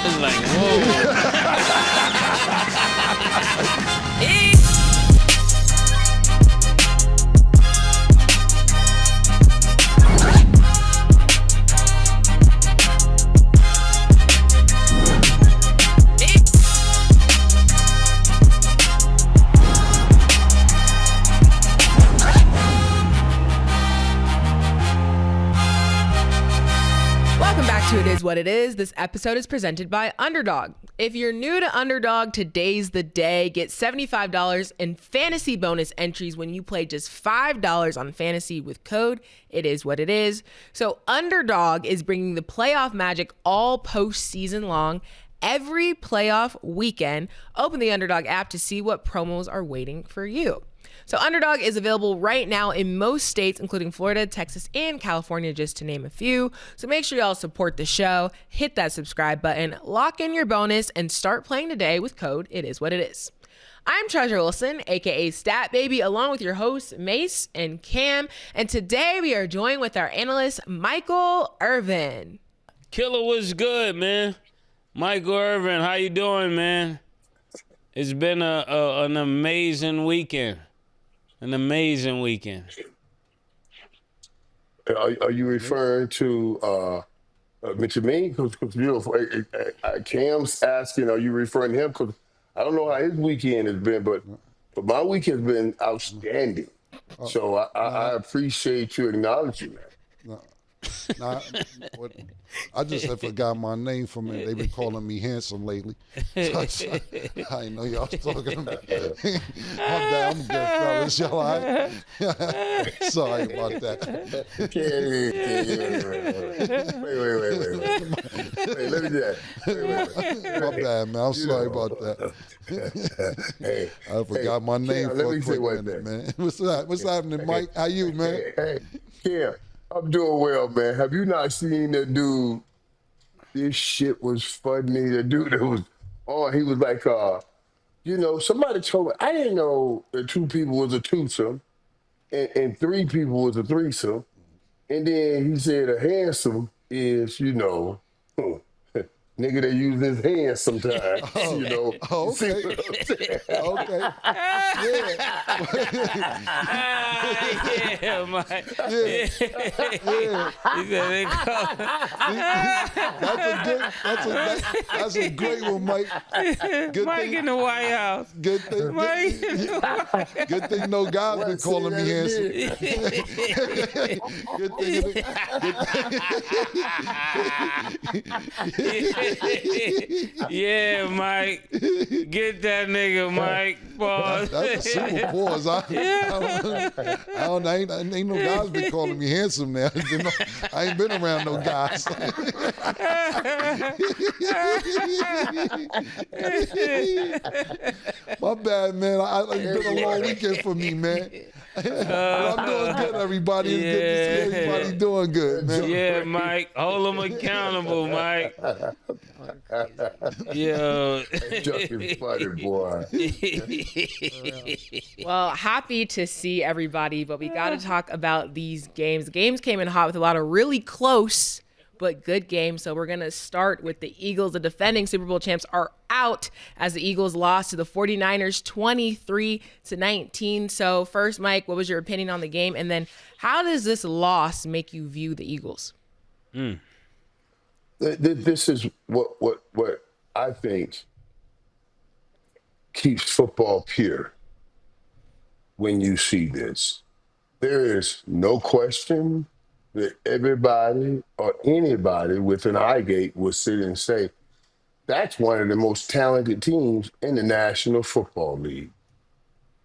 was like, whoa. To It Is What It Is. This episode is presented by Underdog. If you're new to Underdog, today's the day. Get $75 in fantasy bonus entries when you play just $5 on fantasy with code It Is What It Is. So Underdog is bringing the playoff magic all postseason long. Every playoff weekend, open the Underdog app to see what promos are waiting for you. So Underdog is available right now in most states, including Florida, Texas, and California, just to name a few. So make sure y'all support the show, hit that subscribe button, lock in your bonus, and start playing today with code It Is What It Is. I'm Treasure Wilson, aka Stat Baby, along with your hosts, Mace and Cam. And today we are joined with our analyst, Michael Irvin. Killa was good, man. Michael Irvin, how you doing, man? It's been an amazing weekend. An amazing weekend. Are you referring to me? Because Cam's asking, are you referring to him? Because I don't know how his weekend has been, but my weekend's been outstanding. So I appreciate you acknowledging that. Nah, I just have forgot my name from it. They've been calling me handsome lately. So I didn't know y'all was talking about me. I'm good, fellas. Y'all all right? Sorry about that. Wait, let me do that. My bad, man. I'm sorry about that. Hey, I forgot my name Cam, for let a me say quick one minute, thing. man. What's happening, Mike? How you, man? Hey, Cam, I'm doing well, man. Have you not seen that dude? This shit was funny. The dude that was on, he was like, somebody told me, I didn't know that two people was a twosome and three people was a threesome. And then he said a handsome is, nigga that use his hands sometimes, Oh, See okay. what I'm saying? Okay. Yeah, Mike. Yeah. He said they call That's a great one, Mike. Good Mike thing, in the White House. good thing, Mike in the White House. good thing no guys been calling me handsome. Good thing. Yeah, Mike. Get that nigga, Mike. Pause. That's a super pause. I don't know. Ain't no guys been calling me handsome now. I ain't been around no guys. My bad, man. It's been a long weekend for me, man. But I'm doing good, everybody. It's good to see everybody doing good, man. Yeah, Mike. Hold them accountable, Mike. Yo. Jumping funny, boy. Well, happy to see everybody, but we got to talk about these games. The games came in hot with a lot of really close but good games. So we're going to start with the Eagles. The defending Super Bowl champs are out as the Eagles lost to the 49ers 23-19. So first, Mike, what was your opinion on the game? And then how does this loss make you view the Eagles? This is what I think keeps football pure when you see this. There is no question that everybody or anybody with an eye gate will sit and say, that's one of the most talented teams in the National Football League.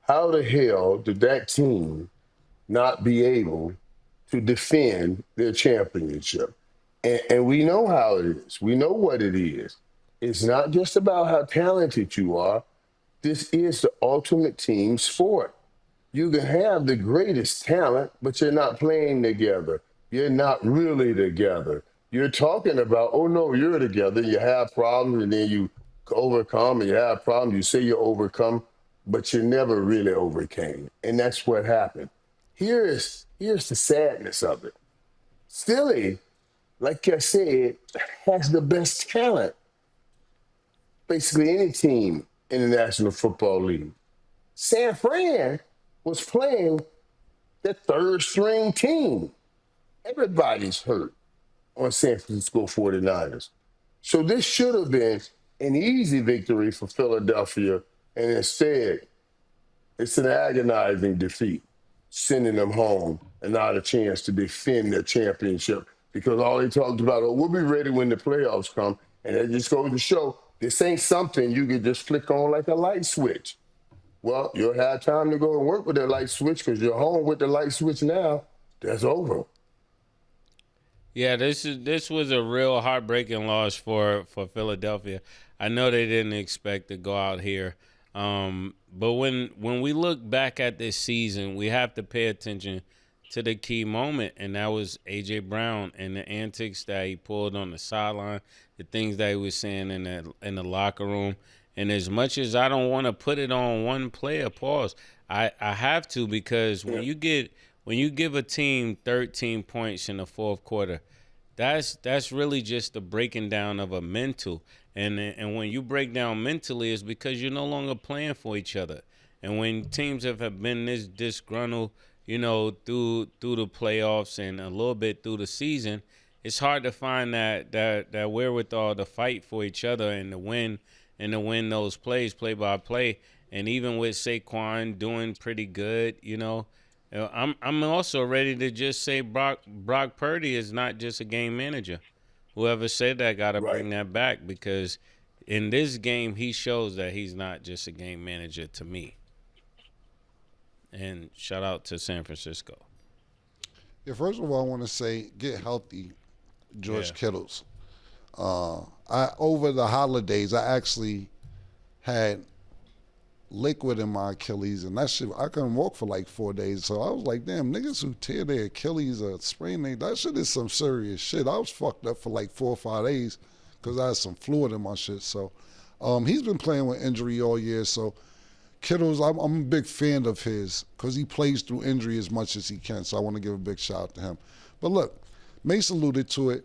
How the hell did that team not be able to defend their championship? And we know how it is. We know what it is. It's not just about how talented you are. This is the ultimate team sport. You can have the greatest talent, but you're not playing together. You're not really together. You're talking about, oh no, you're together. You have problems and then you overcome, and you have problems. You say you overcome, but you never really overcame. And that's what happened. Here's the sadness of it. Philly, like I said, has the best talent. basically any team in the National Football League. San Fran was playing the third string team. Everybody's hurt on San Francisco 49ers. So this should have been an easy victory for Philadelphia, and instead, it's an agonizing defeat, sending them home and not a chance to defend their championship because all they talked about, oh, we'll be ready when the playoffs come. And it just goes to show this ain't something you can just flick on like a light switch. Well, you'll have time to go and work with that light switch because you're home with the light switch now. That's over. Yeah, this was a real heartbreaking loss for Philadelphia. I know they didn't expect to go out here. But when we look back at this season, we have to pay attention to the key moment, and that was A.J. Brown and the antics that he pulled on the sideline, the things that he was saying in the locker room. And as much as I don't want to put it on one player, pause, I have to because when you give a team 13 points in the fourth quarter, that's really just the breaking down of a mental. And when you break down mentally, it's because you're no longer playing for each other. And when teams have been this disgruntled, through the playoffs and a little bit through the season, it's hard to find that wherewithal to fight for each other and to win those plays, play by play. And even with Saquon doing pretty good, I'm also ready to just say Brock Purdy is not just a game manager. Whoever said that got to bring that back because in this game he shows that he's not just a game manager to me. And shout out to San Francisco. Yeah, first of all, I want to say get healthy, George Kittles. Over the holidays, I actually had liquid in my Achilles, and that shit, I couldn't walk for like 4 days. So I was like, damn, niggas who tear their Achilles or sprain that shit is some serious shit. I was fucked up for like 4 or 5 days because I had some fluid in my shit. So he's been playing with injury all year. So Kittles, I'm a big fan of his because he plays through injury as much as he can. So I want to give a big shout out to him. But look, Mace alluded to it.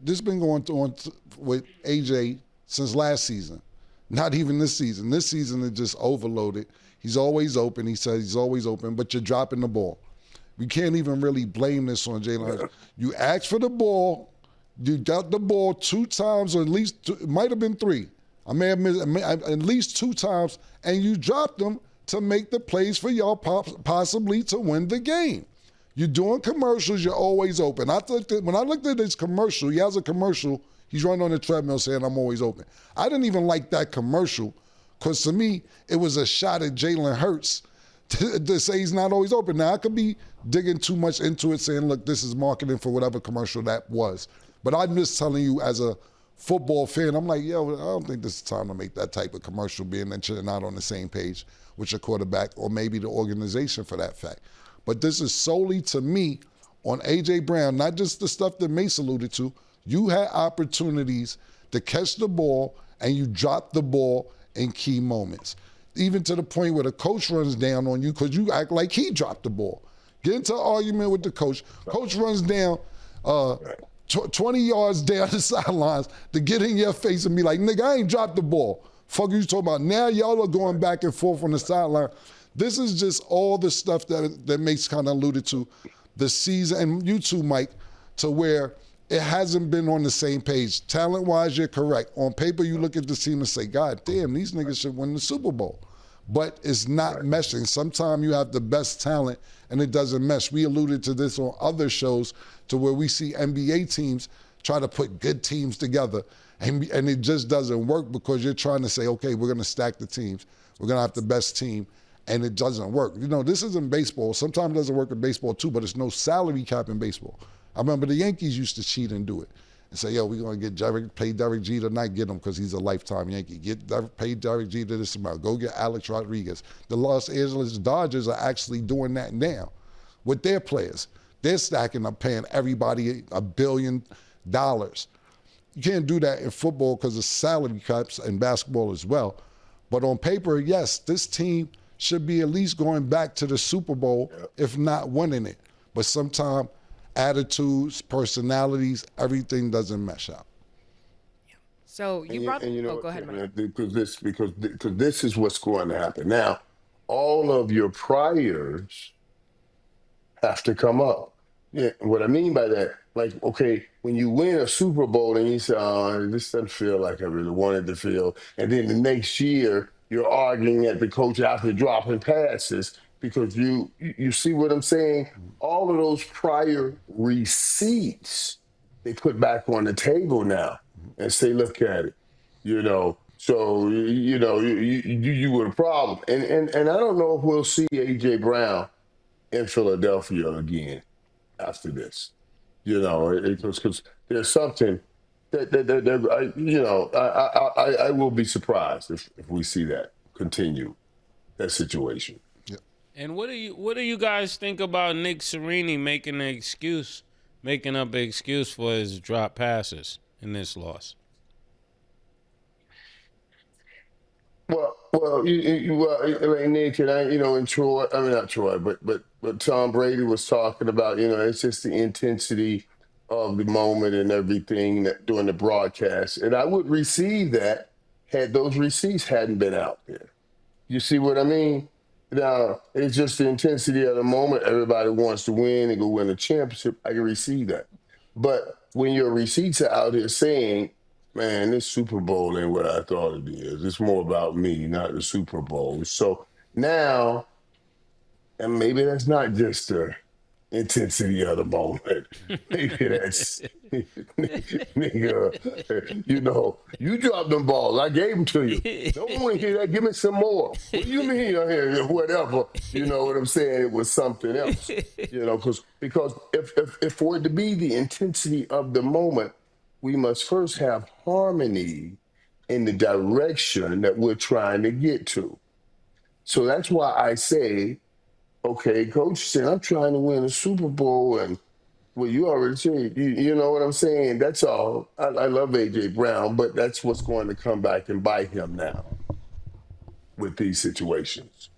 This has been going on with AJ since last season. Not even this season. This season is just overloaded. He's always open. He says he's always open, but you're dropping the ball. We can't even really blame this on Jalen Hurts. You asked for the ball. You got the ball 2 times, or at least it might have been 3. I may have missed at least 2 times, and you dropped them to make the plays for y'all possibly to win the game. You're doing commercials. You're always open. When I looked at this commercial, he has a commercial. He's running on the treadmill saying, I'm always open. I didn't even like that commercial because to me, it was a shot at Jalen Hurts to say he's not always open. Now, I could be digging too much into it saying, look, this is marketing for whatever commercial that was. But I'm just telling you as a football fan, I'm like, yo, I don't think this is time to make that type of commercial being that you're not on the same page with your quarterback or maybe the organization for that fact. But this is solely to me on A.J. Brown, not just the stuff that Mace alluded to. You had opportunities to catch the ball, and you dropped the ball in key moments. Even to the point where the coach runs down on you because you act like he dropped the ball. Get into an argument with the coach. Coach runs down 20 yards down the sidelines to get in your face and be like, nigga, I ain't dropped the ball. Fuck you talking about? Now y'all are going back and forth on the sideline. This is just all the stuff that Mace kind of alluded to the season, and you too, Mike, to where it hasn't been on the same page. Talent-wise, you're correct. On paper, you look at the team and say, God damn, these niggas should win the Super Bowl. But it's not meshing. Sometimes you have the best talent, and it doesn't mesh. We alluded to this on other shows to where we see NBA teams try to put good teams together, and it just doesn't work because you're trying to say, okay, we're going to stack the teams. We're going to have the best team, and it doesn't work. This isn't baseball. Sometimes it doesn't work in baseball, too, but there's no salary cap in baseball. I remember the Yankees used to cheat and do it and say, yo, we're going to pay Derek Jeter, not get him because he's a lifetime Yankee. Pay Derek Jeter this amount. Go get Alex Rodriguez. The Los Angeles Dodgers are actually doing that now with their players. They're stacking up paying everybody $1 billion. You can't do that in football because of salary caps and basketball as well. But on paper, yes, this team should be at least going back to the Super Bowl, if not winning it. But sometimes attitudes, personalities, everything doesn't mesh out. So you brought. And you know Oh, what, go ahead, Mike. Kevin, because this is what's going to happen. Now, all of your priors have to come up. Yeah, what I mean by that, like, okay, when you win a Super Bowl and you say, "Oh, this doesn't feel like I really wanted to feel," and then the next year you're arguing at the coach after dropping passes because you see what I'm saying. All of those prior receipts they put back on the table now and say, "Look at it," you know. So you were the problem, and I don't know if we'll see AJ Brown in Philadelphia again after this. Because there's something that I will be surprised if we see that continue that situation. And what do you guys think about Nick Sirianni making up an excuse for his drop passes in this loss? Like Nick and I, and Troy. I mean, not Troy, but Tom Brady was talking about. It's just the intensity of the moment and everything that during the broadcast. And I would receive that had those receipts hadn't been out there. You see what I mean? Now, it's just the intensity of the moment. Everybody wants to win and go win a championship. I can receive that. But when your receipts are out here saying, man, this Super Bowl ain't what I thought it is. It's more about me, not the Super Bowl. So now, and maybe that's not just the intensity of the moment. Maybe that's, nigga, you dropped them balls. I gave them to you. Don't want to hear that. Give me some more. What do you mean? Whatever. You know what I'm saying? It was something else. Because if for it to be the intensity of the moment, we must first have harmony in the direction that we're trying to get to. So that's why I say, okay, coach said, I'm trying to win a Super Bowl. And, well, you already said, you know what I'm saying? That's all. I love A.J. Brown, but that's what's going to come back and bite him now with these situations.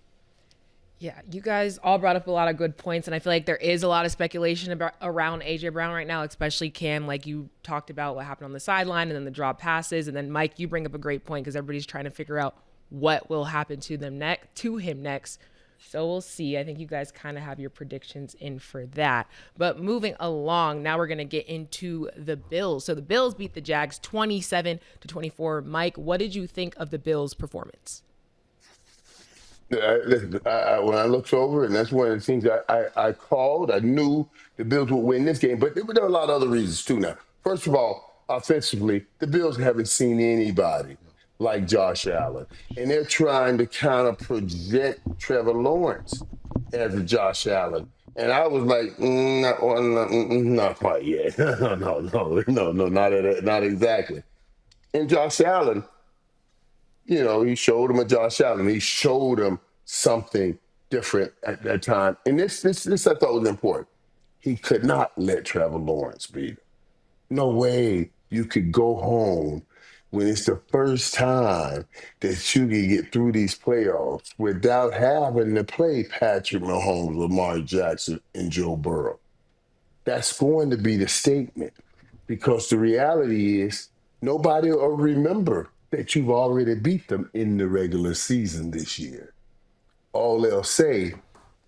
Yeah, you guys all brought up a lot of good points, and I feel like there is a lot of speculation around AJ Brown right now, especially Cam, like you talked about what happened on the sideline and then the drop passes, and then Mike, you bring up a great point because everybody's trying to figure out what will happen to him next. So we'll see. I think you guys kind of have your predictions in for that. But moving along, now we're going to get into the Bills. So the Bills beat the Jags 27-24. Mike, what did you think of the Bills' performance? Listen, when I looked over, and that's one of the things I called, I knew the Bills would win this game, but there were a lot of other reasons too now. First of all, offensively, the Bills haven't seen anybody like Josh Allen, and they're trying to kind of project Trevor Lawrence as a Josh Allen. And I was like, not quite yet. No, not exactly. And Josh Allen, he showed him a Josh Allen. He showed him something different at that time. And this I thought was important. He could not let Trevor Lawrence beat him. No way you could go home when it's the first time that you can get through these playoffs without having to play Patrick Mahomes, Lamar Jackson, and Joe Burrow. That's going to be the statement because the reality is nobody will remember that you've already beat them in the regular season this year. All they'll say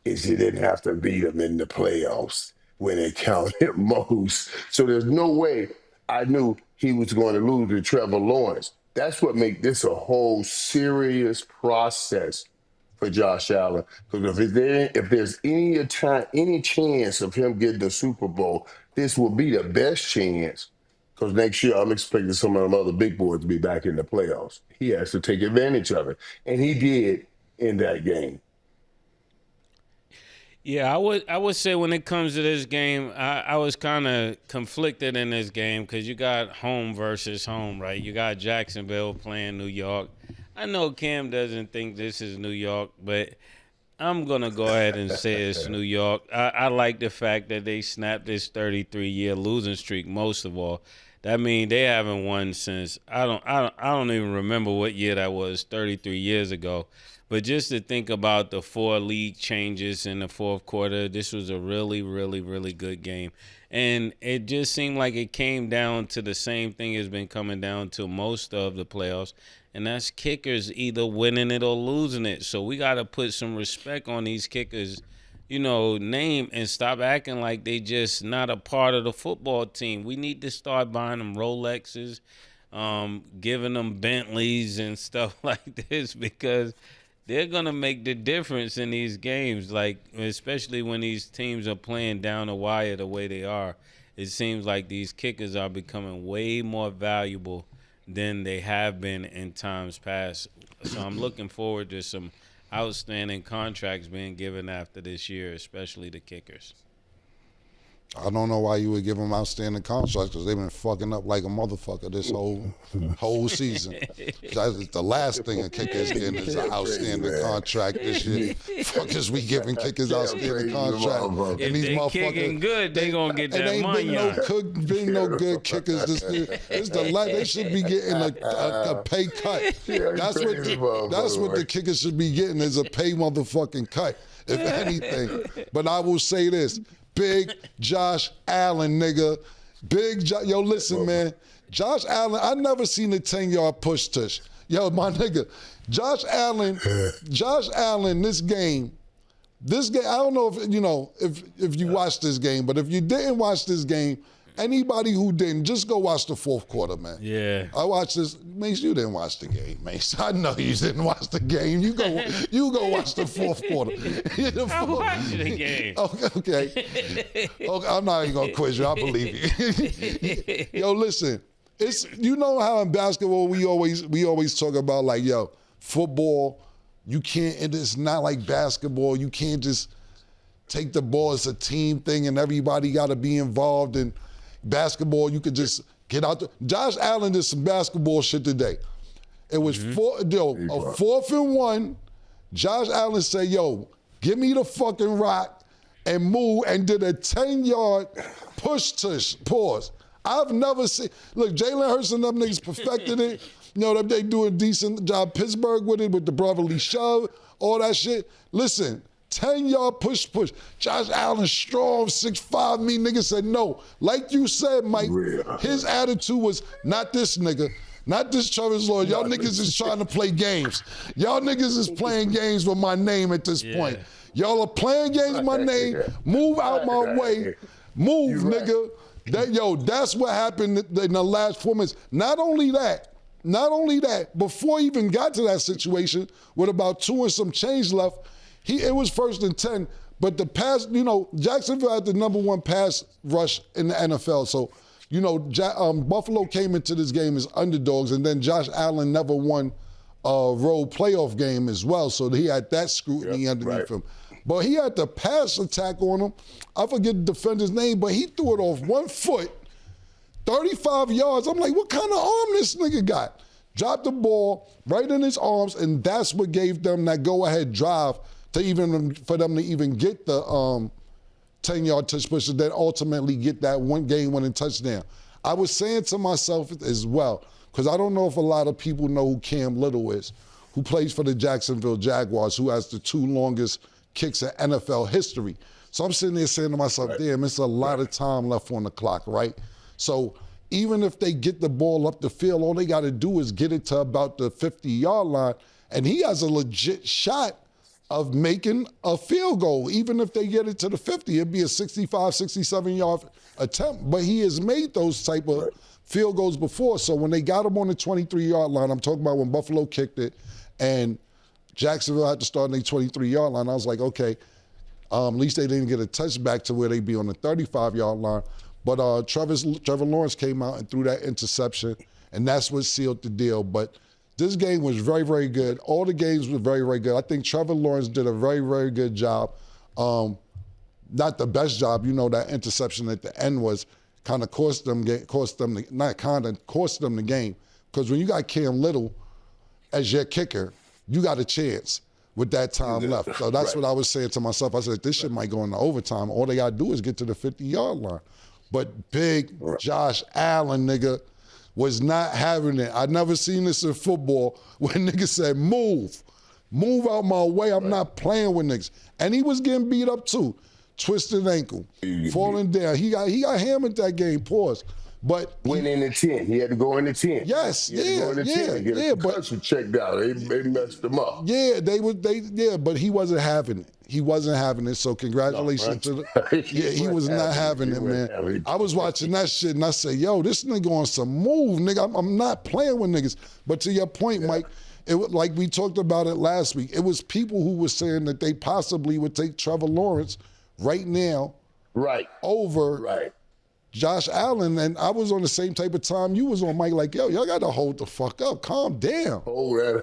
is you didn't have to beat them in the playoffs when it counted most. So there's no way I knew he was going to lose to Trevor Lawrence. That's what makes this a whole serious process for Josh Allen. Because if there's any chance of him getting the Super Bowl, this will be the best chance. Because next year, I'm expecting some of them other big boys to be back in the playoffs. He has to take advantage of it. And he did in that game. Yeah, I would say when it comes to this game, I was kind of conflicted in this game because you got home versus home, right? You got Jacksonville playing New York. I know Cam doesn't think this is New York, but I'm going to go ahead and say it's New York. I like the fact that they snapped this 33-year losing streak, most of all. That means they haven't won since I don't even remember what year that was, 33 years ago. But just to think about the 4 league changes in the fourth quarter, this was a really, really, really good game. And it just seemed like it came down to the same thing it's been coming down to most of the playoffs, and that's kickers either winning it or losing it. So we got to put some respect on these kickers, name, and stop acting like they just not a part of the football team. We need to start buying them Rolexes, giving them Bentleys and stuff like this, because they're going to make the difference in these games, like especially when these teams are playing down the wire the way they are. It seems like these kickers are becoming way more valuable than they have been in times past. So I'm looking forward to some outstanding contracts being given after this year, especially the kickers. I don't know why you would give them outstanding contracts, because they've been fucking up like a motherfucker this whole season. That's the last thing a kicker is getting is an outstanding contract this year. Fuck is we giving kickers outstanding contract? If these they kicking good, they gonna get that money. Been no good kickers this year. They should be getting a pay cut. That's what the kickers should be getting, is a pay motherfucking cut, if anything. But I will say this. Big Josh Allen, nigga. Yo, listen, man. Josh Allen, I never seen a 10-yard push tush. Yo, my nigga. Josh Allen, this game, I don't know if you watched this game, but if you didn't watch this game, anybody who didn't, just go watch the fourth quarter, man. Yeah. I watched this. Mace, you didn't watch the game, Mace. I know you didn't watch the game. You go watch the fourth quarter. I watched the game. Okay. I'm not even gonna quiz you. I believe you. Yo, listen. It's how in basketball we always talk about, like, yo, football, you can't. It's not like basketball. You can't just take the ball. It's a team thing, and everybody got to be involved. In basketball, you could just get out there. Josh Allen did some basketball shit today. It was a 4th and 1. Josh Allen said, yo, give me the fucking rock and move, and did a 10-yard push tush, pause. I've never seen, look, Jalen Hurts and them niggas perfected it. They do a decent job. Pittsburgh with it, with the brotherly shove, all that shit. Listen, 10-yard push. Josh Allen, strong, 6'5", me nigga said no. Like you said, Mike, his attitude was, not this nigga, not this Travis Lord. Y'all niggas is trying to play games. Y'all niggas is playing games with my name at this point. Y'all are playing games with my name. Move out my way. Move, nigga. That's what happened in the last 4 minutes. Not only that, before he even got to that situation, with about 2 and some change left, it was 1st and 10, but the pass, Jacksonville had the #1 pass rush in the NFL. So, Buffalo came into this game as underdogs, and then Josh Allen never won a road playoff game as well. So he had that scrutiny underneath him. But he had the pass attack on him. I forget the defender's name, but he threw it off 1 foot, 35 yards. I'm like, what kind of arm this nigga got? Dropped the ball right in his arms, and that's what gave them that go-ahead drive for them to even get the 10-yard touch push, and then ultimately get that one game-winning touchdown. I was saying to myself as well, because I don't know if a lot of people know who Cam Little is, who plays for the Jacksonville Jaguars, who has the 2 longest kicks in NFL history. So I'm sitting there saying to myself, damn, it's a lot of time left on the clock, right? So even if they get the ball up the field, all they got to do is get it to about the 50-yard line, and he has a legit shot of making a field goal. Even if they get it to the 50, it'd be a 65, 67-yard attempt. But he has made those type of field goals before. So when they got him on the 23-yard line, I'm talking about when Buffalo kicked it, and Jacksonville had to start on their 23-yard line, I was like, okay, at least they didn't get a touchback to where they'd be on the 35-yard line. But Trevor Lawrence came out and threw that interception, and that's what sealed the deal. But this game was very, very good. All the games were very, very good. I think Trevor Lawrence did a very, very good job. Not the best job. That interception at the end was kind of cost them the game. Because when you got Cam Little as your kicker, you got a chance with that time left. So that's what I was saying to myself. I said, this shit might go into overtime. All they got to do is get to the 50-yard line. But big Josh Allen, nigga, was not having it. I never seen this in football when niggas said, move out my way. I'm not playing with niggas. And he was getting beat up too. Twisted ankle, falling down. He got hammered that game, pause. But went in the 10. He had to go in the 10. Yes, he had to go in the 10 to get a concussion checked out. They messed him up. Yeah, but he wasn't having it. He wasn't having it. So congratulations to the. Yeah, he was not having it, man. I was watching that shit and I said, yo, this nigga on some move, nigga. I'm not playing with niggas. But to your point, Mike, it was like we talked about it last week. It was people who were saying that they possibly would take Trevor Lawrence right now, over Josh Allen, and I was on the same type of time you was on, Mike. Like, yo, y'all got to hold the fuck up, calm down.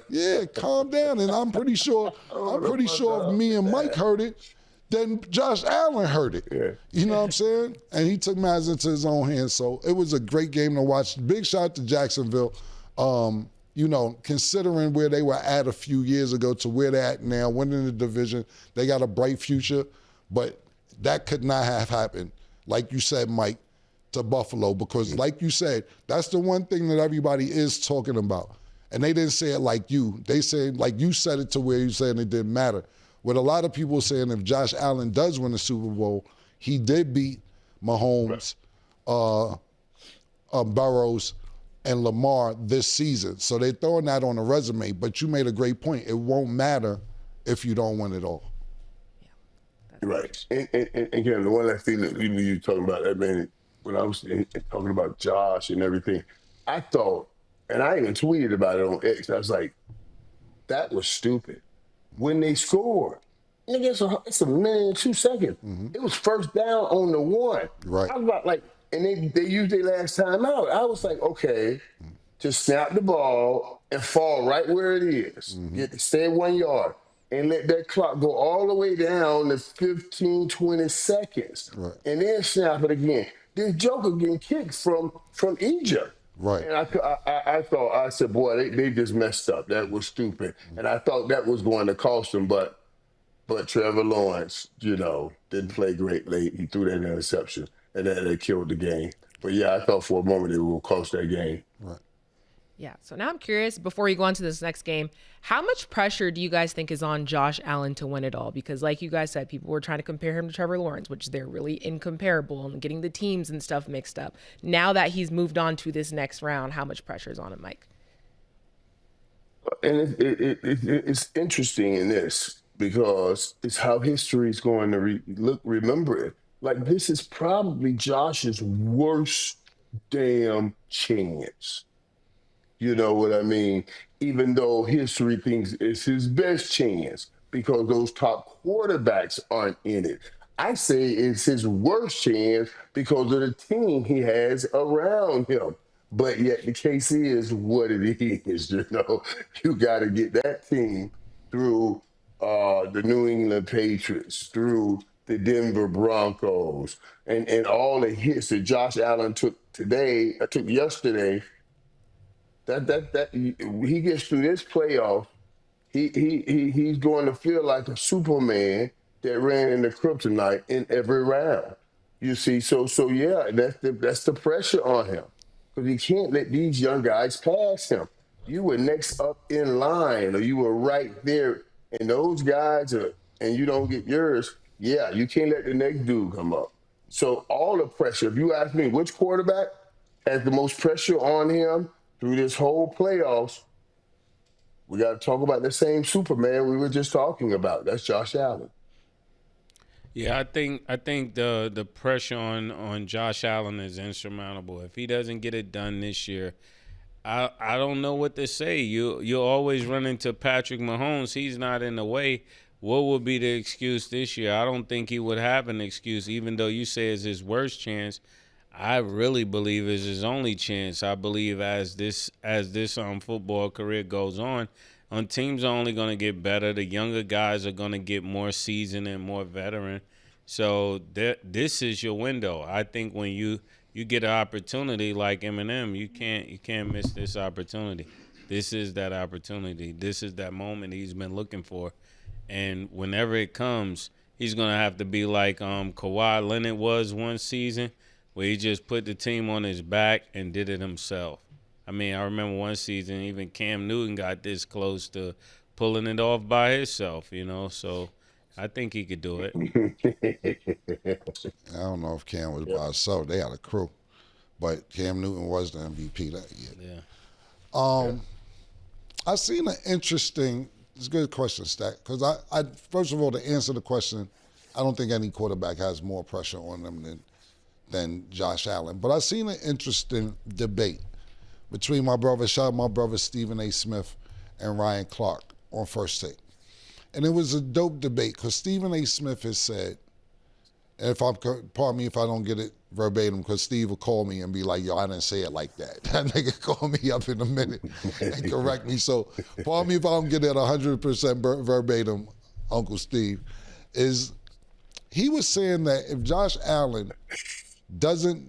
Yeah, calm down. And I'm pretty sure if me and Mike heard it, then Josh Allen heard it. Yeah. You know what I'm saying? And he took matters into his own hands. So it was a great game to watch. Big shout out to Jacksonville. You know, considering where they were at a few years ago to where they're at now, winning the division, they got a bright future, but that could not have happened, like you said, Mike, to Buffalo, because like you said, that's the one thing that everybody is talking about. And they didn't say it like you. They said, like you said it to where you said it didn't matter. With a lot of people saying if Josh Allen does win the Super Bowl, he did beat Mahomes, Burrows, and Lamar this season. So they're throwing that on a resume, but you made a great point. It won't matter if you don't win it all. Right. And again, the one last thing that you were talking about, that man, when I was talking about Josh and everything, I thought, and I even tweeted about it on X, I was like, that was stupid. When they scored, nigga, it's a minute and 2 seconds. Mm-hmm. It was first down on the 1. Right. I was about like, and they used their last time out. I was like, okay, just snap the ball and fall right where it is. Mm-hmm. Stay 1 yard. And let that clock go all the way down to 15, 20 seconds. Right. And then snap it again. This joker getting kicked from Egypt. Right. And I said, boy, they just messed up. That was stupid. And I thought that was going to cost them, but Trevor Lawrence, didn't play great late. He threw that interception, and that killed the game. But yeah, I thought for a moment it would cost that game. Right. Yeah. So now I'm curious, before you go on to this next game, how much pressure do you guys think is on Josh Allen to win it all? Because like you guys said, people were trying to compare him to Trevor Lawrence, which they're really incomparable, and getting the teams and stuff mixed up. Now that he's moved on to this next round, how much pressure is on him, Mike? And it's interesting in this because it's how history is going to remember it. Like, this is probably Josh's worst damn chance. You know what I mean? Even though history thinks it's his best chance because those top quarterbacks aren't in it. I say it's his worst chance because of the team he has around him. But yet the case is what it is, You got to get that team through the New England Patriots, through the Denver Broncos, and all the hits that Josh Allen took yesterday. That he gets through this playoff, he's going to feel like a Superman that ran into kryptonite in every round. You see, so yeah, that's the pressure on him because he can't let these young guys pass him. You were next up in line, or you were right there, and those guys and you don't get yours. Yeah, you can't let the next dude come up. So all the pressure. If you ask me, which quarterback has the most pressure on him through this whole playoffs, we got to talk about the same Superman we were just talking about. That's Josh Allen. Yeah, I think the pressure on Josh Allen is insurmountable. If he doesn't get it done this year, I don't know what to say. You always run into Patrick Mahomes. He's not in the way. What would be the excuse this year? I don't think he would have an excuse, even though you say it's his worst chance. I really believe it's his only chance. I believe as this football career goes on teams are only going to get better. The younger guys are going to get more seasoned and more veteran. So this is your window. I think when you get an opportunity like Eminem, you can't miss this opportunity. This is that opportunity. This is that moment he's been looking for. And whenever it comes, he's going to have to be like Kawhi Leonard was one season where he just put the team on his back and did it himself. I mean, I remember one season even Cam Newton got this close to pulling it off by himself, so I think he could do it. I don't know if Cam was by himself. They had a crew. But Cam Newton was the MVP that year. Yeah. I seen an interesting, it's a good question, Stack, because I first of all, to answer the question, I don't think any quarterback has more pressure on them than Josh Allen. But I seen an interesting debate between my brother Stephen A. Smith and Ryan Clark on First Take. And it was a dope debate because Stephen A. Smith has said, and pardon me if I don't get it verbatim, because Steve will call me and be like, yo, I didn't say it like that. That nigga call me up in a minute and correct me. So pardon me if I don't get it 100% verbatim, Uncle Steve, he was saying that if Josh Allen doesn't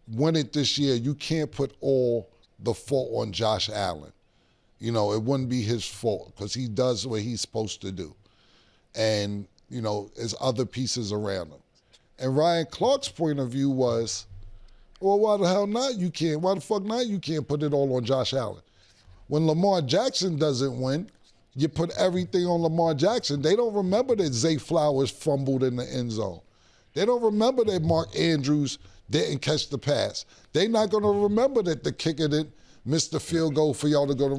win it this year, you can't put all the fault on Josh Allen. It wouldn't be his fault because he does what he's supposed to do. And there's other pieces around him. And Ryan Clark's point of view was, well, why the hell not? You can't. Why the fuck not? You can't put it all on Josh Allen. When Lamar Jackson doesn't win, you put everything on Lamar Jackson. They don't remember that Zay Flowers fumbled in the end zone. They don't remember that Mark Andrews didn't catch the pass. They're not going to remember that the kicker didn't miss the field goal for y'all to go to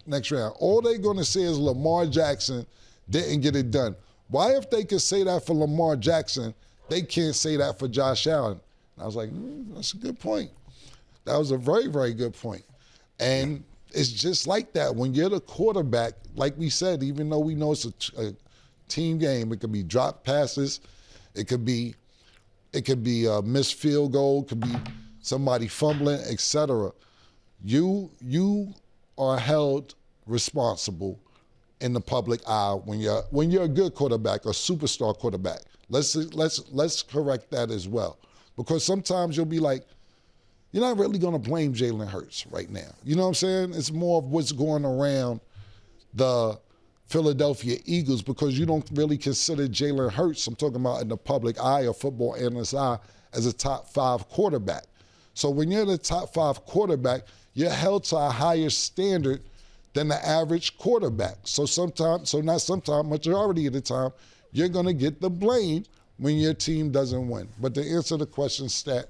next round. All they're going to say is Lamar Jackson didn't get it done. Why, if they could say that for Lamar Jackson, they can't say that for Josh Allen? And I was like, that's a good point. That was a very, very good point. And it's just like that. When you're the quarterback, like we said, even though we know it's a team game, it could be drop passes, it could be a missed field goal, it could be somebody fumbling, etc. You are held responsible in the public eye when you're a good quarterback, a superstar quarterback. Let's correct that as well, because sometimes you'll be like, you're not really going to blame Jalen Hurts right now. You know what I'm saying? It's more of what's going around the Philadelphia Eagles, because you don't really consider Jalen Hurts, I'm talking about in the public eye or football analyst eye, as a top 5 quarterback. So when you're the top 5 quarterback, you're held to a higher standard than the average quarterback. So majority of the time, you're going to get the blame when your team doesn't win. But to answer the question, Stat,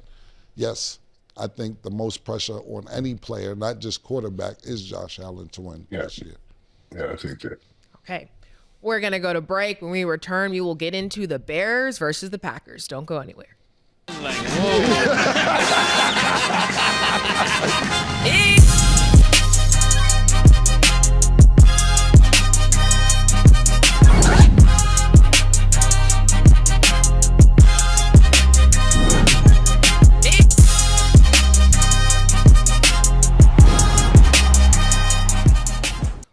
yes, I think the most pressure on any player, not just quarterback, is Josh Allen to win this year. Yeah, I think that. Okay. We're going to go to break. When we return, we will get into the Bears versus the Packers. Don't go anywhere. Like, whoa.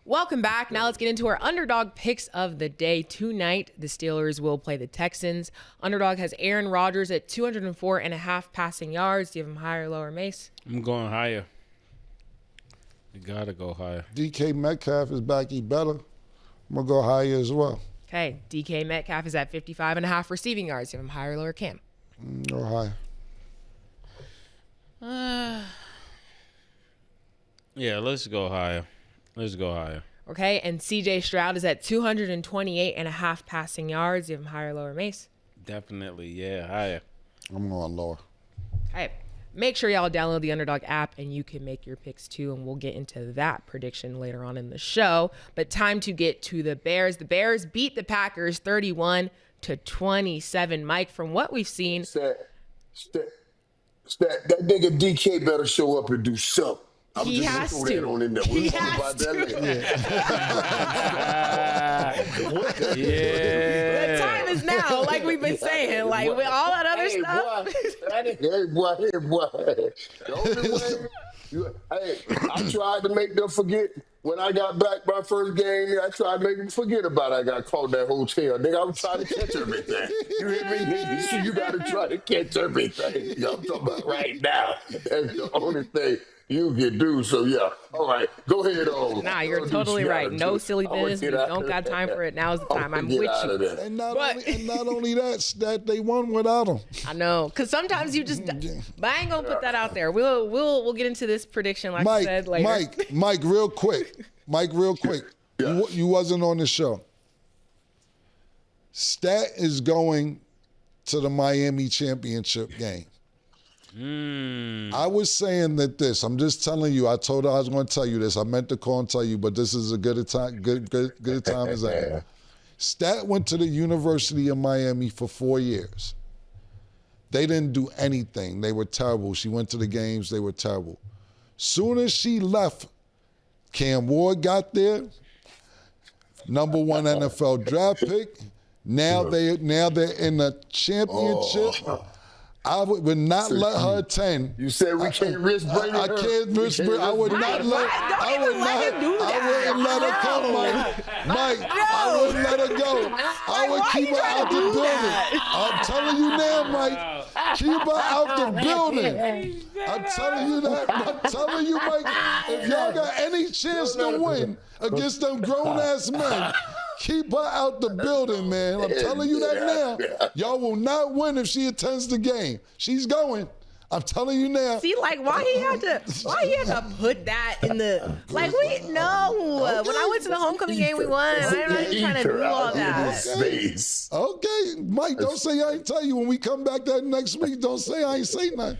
Welcome back. Now let's get into our underdog picks of the day. Tonight, the Steelers will play the Texans. Underdog has Aaron Rodgers at 204.5 passing yards. Do you have him higher or lower, Mace? I'm going higher. You got to go higher. DK Metcalf is back. He better. I'm going to go higher as well. Okay. DK Metcalf is at 55.5 receiving yards. Do you have him higher or lower, Cam? Go higher. Yeah, let's go higher. Okay, and CJ Stroud is at 228.5 passing yards. Do you have him higher or lower, Mace? Definitely, yeah, higher. I'm going lower. Okay, make sure y'all download the Underdog app and you can make your picks too, and we'll get into that prediction later on in the show. But time to get to the Bears. The Bears beat the Packers 31-27. Mike, from what we've seen... That nigga DK better show up and do something. He has to. He has to. Yeah. The time is now, like we've been saying. Like with all that other stuff. Hey, boy. The only way, I tried to make them forget. When I got back my first game, I tried to make them forget about it. I got caught in that hotel. Nigga, I was trying to catch everything. You hear me? You got to try to catch everything. I'm talking about right now. That's the only thing. You get dude. So yeah. All right. Go ahead on. Nah, you're totally right. No silly business. We don't got time for it. Now's the time. I'm with you. And not only that they won without him. I know, cause sometimes you just. But I ain't gonna put that out there. We'll get into this prediction like I said later. Mike, real quick. Yeah. You wasn't on the show. Stat is going to the Miami championship game. I was saying that I'm just telling you, I told her I was going to tell you this. I meant to call and tell you, but this is a good a time as any. Stat went to the University of Miami for 4 years. They didn't do anything. They were terrible. She went to the games. They were terrible. Soon as she left, Cam Ward got there, number 1 NFL draft pick. Now they're in the championship. I would not let her attend. You said we can't risk bringing her. I can't risk bringing. I would not let. I wouldn't let her come, Mike. I wouldn't let her go. I would keep her out the building. I'm telling you now, Mike. Keep her out the building. I'm telling you that. I'm telling you, Mike. If y'all got any chance to win against them grown ass men, keep her out the building, man. I'm telling you that now. Y'all will not win if she attends the game. She's going. I'm telling you now. See, like, why he had to put that in the, like, we know. Okay. When I went to the homecoming game, we won. I'm not even trying to do all that. Okay, Mike, don't say I ain't tell you. When we come back that next week, don't say I ain't say nothing.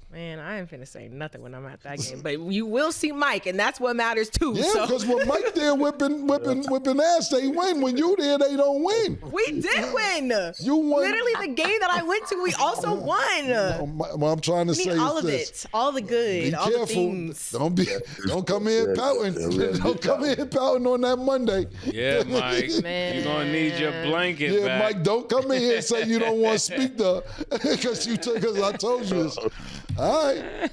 Man, I ain't finna say nothing when I'm at that game, but you will see Mike, and that's what matters too. Yeah, because when Mike there whipping ass, they win. When you there, they don't win. We did win. You won. Literally, the game that I went to, we also won. What I'm trying to say is all of this. it, all the good, Be all careful. the things. Don't come in pouting. Don't come in pouting on that Monday. Yeah, Mike. Man. You're gonna need your blanket Yeah, back. Mike, don't come in here and say you don't want to speak to her because I told you this. All right.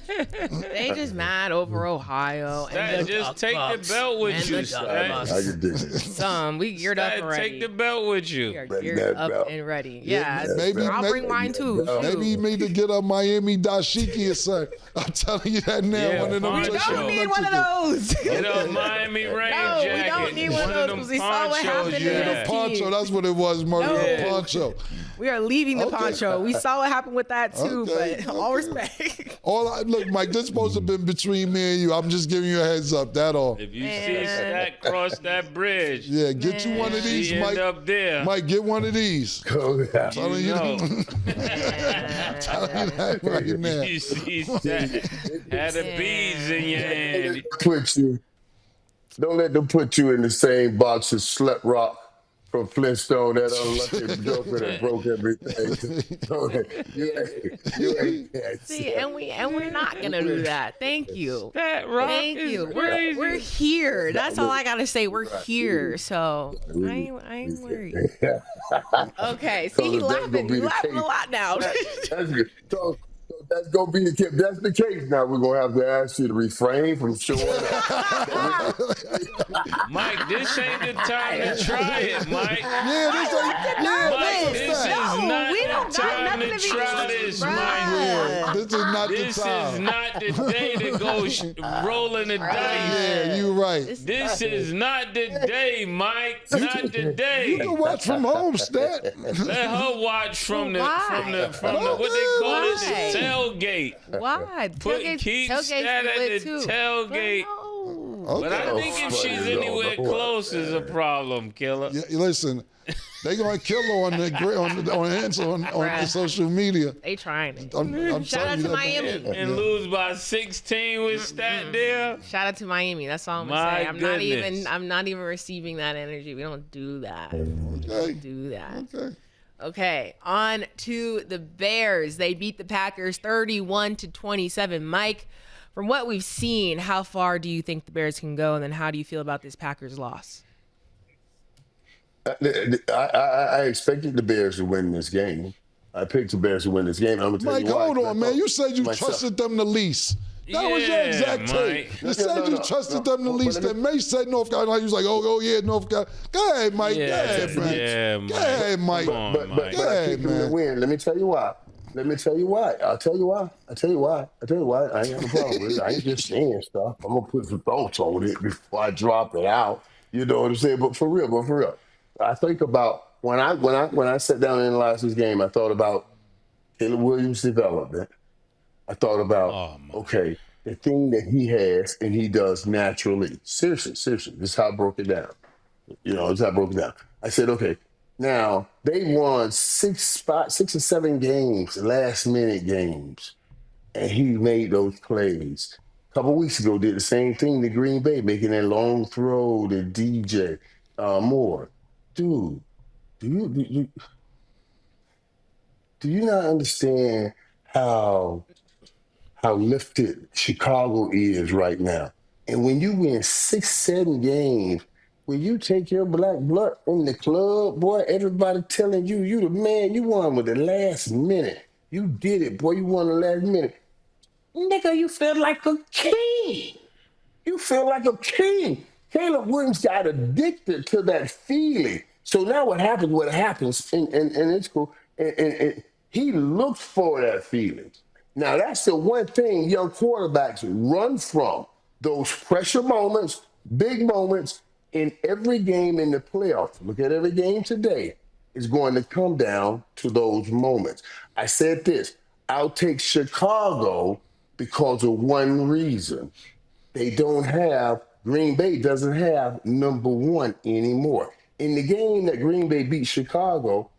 They just mad over Ohio. And Just take the belt with you. We geared up and ready. Take the belt with We you. are geared up and ready. Yeah, maybe I'll bring mine too. Maybe you need to get a Miami dashiki or something. I'm telling you that now. Yeah, One of them we We Poncho. don't need one of those. Get a Miami rain No, we jacket. don't need one of those because we saw what ponchos happened you in had. this Poncho, team. that's what it was, murder. No. Poncho. We are leaving the Okay. poncho. We saw what happened with that too, Okay, but all okay. respect. Look, Mike, this supposed to have been between me and you. I'm just giving you a heads up. That all. If you see Stat cross that bridge, Yeah, get you one of these, she Mike. end up there. Mike, get one of these. Go down. Telling you, know. telling you that right now. You see Stat had the beads in your hand. Don't let them put you in the same box as Slut Rock from Flintstone, that unlucky joker that broke everything. You ain't that. See, and we're not gonna do that. Thank you. That rock Thank is you. crazy. We're here. That's all I gotta say. We're here. So I ain't worried. Okay. See, he So that's laughing. gonna be He the laughing a case. lot now. That's good. So that's gonna be the case. That's the case. Now we're gonna have to ask you to refrain from showing up. Mike, this ain't the time to try it, Mike. Yeah, this ain't. Mike, this is No, not we the don't got time nothing to to be- try this, Bruh. Mike. This is not This the is time. not the day to go rolling the dice. Yeah, you right. This is not the day, Mike. Not the day. You can watch from home, Stat. Let her watch from the Why? what they call it, Why? the tailgate. Why? Keep Stat at the tailgate. But I Okay. think if she's anywhere close is a problem, Killa. Yeah, listen, they gonna kill her on the social media. They trying it. I'm Shout out telling to you that. Miami. And lose by 16 with Stat there. Shout out to Miami. That's all I'm gonna My say. goodness. I'm not even receiving that energy. We don't do that. Okay. Do that. Okay. Okay, on to the Bears. They beat the Packers 31-27. Mike, from what we've seen, how far do you think the Bears can go, and then how do you feel about this Packers loss? I expected the Bears to win this game. I picked the Bears to win this game. I'm gonna tell Mike, you why. hold on, man. You said you Myself. trusted them the least. That was your Yeah, exact take. Mike. You said you trusted them the But least. let Then May said North Carolina. You was like, oh yeah, North Carolina. Go ahead, Mike. Go ahead, man. Yeah, Go ahead, Mike. Come on, But Mike. I picked them to man. win. Let me tell you why. Let me tell you why. I'll tell you why. I'll tell you why. I'll tell you why. I ain't got no problem with it. I ain't just saying stuff. I'm gonna put some thoughts on it before I drop it out. You know what I'm saying? But for real. I think about when I sat down and analyzed this game, I thought about Caleb Williams' development. I thought about, Oh my. okay, the thing that he has and he does naturally. Seriously. This is how I broke it down. This is how I broke it down. I said, okay, now they won six or seven games, last minute games, and he made those plays. A couple weeks ago, did the same thing to Green Bay, making that long throw to DJ Moore. Dude, do you not understand how lifted Chicago is right now? And when you win 6-7 games, when you take your black blood in the club, boy, everybody telling you the man, you won with the last minute. You did it, boy, you won the last minute. Nigga, you feel like a king. You feel like a king. Caleb Williams got addicted to that feeling. So now what happens, and it's cool, and he looked for that feeling. Now that's the one thing young quarterbacks run from, those pressure moments, big moments in every game in the playoffs. Look at every game today. It's going to come down to those moments. I said this, I'll take Chicago because of one reason. Green Bay doesn't have number one anymore. In the game that Green Bay beat Chicago,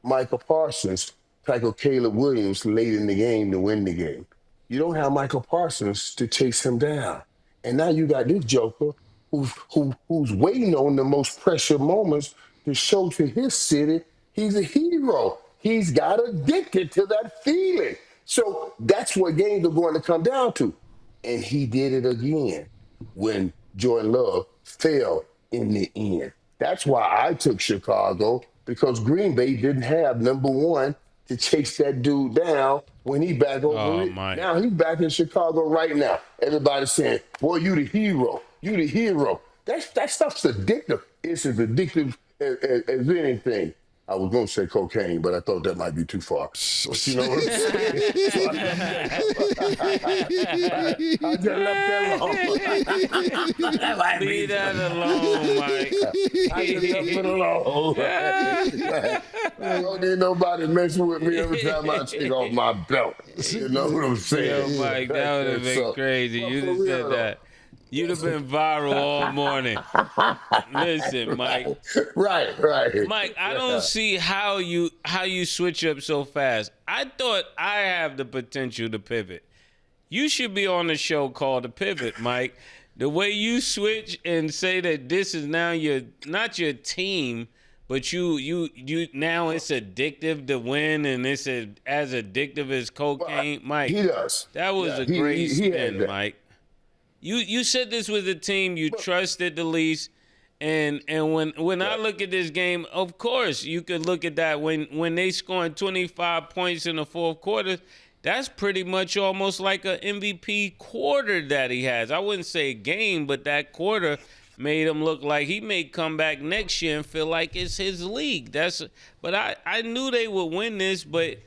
Michael Parsons tackled Caleb Williams late in the game to win the game. You don't have Michael Parsons to chase him down. And now you got this joker who's waiting on the most pressure moments to show to his city he's a hero. He's got addicted to that feeling. So that's what games are going to come down to. And he did it again when Jordan Love fell in the end. That's why I took Chicago, because Green Bay didn't have number one to chase that dude down when he back over it. My. Now he's back in Chicago right now. Everybody's saying, boy, you the hero. You the hero. That stuff's addictive. It's as addictive as anything. I was going to say cocaine, but I thought that might be too far. But you know what I'm saying? I just left that alone. Leave that alone, Mike. I just left it alone. I don't need nobody messing with me every time I take off my belt. You know what I'm saying? Yo, Mike, that would have been crazy. You just said that. You'd have been viral all morning. Listen, Mike. Right. Mike, I don't see how you switch up so fast. I thought I have the potential to pivot. You should be on a show called The Pivot, Mike. The way you switch and say that this is now not your team, but you now it's addictive to win, and it's as addictive as cocaine, Mike. He does. That was a great spin, Mike. You said this was a team you trusted the least, and when I look at this game, of course you could look at that when they scoring 25 points in the fourth quarter. That's pretty much almost like an MVP quarter that he has. I wouldn't say a game, but that quarter made him look like he may come back next year and feel like it's his league. But I knew they would win this, but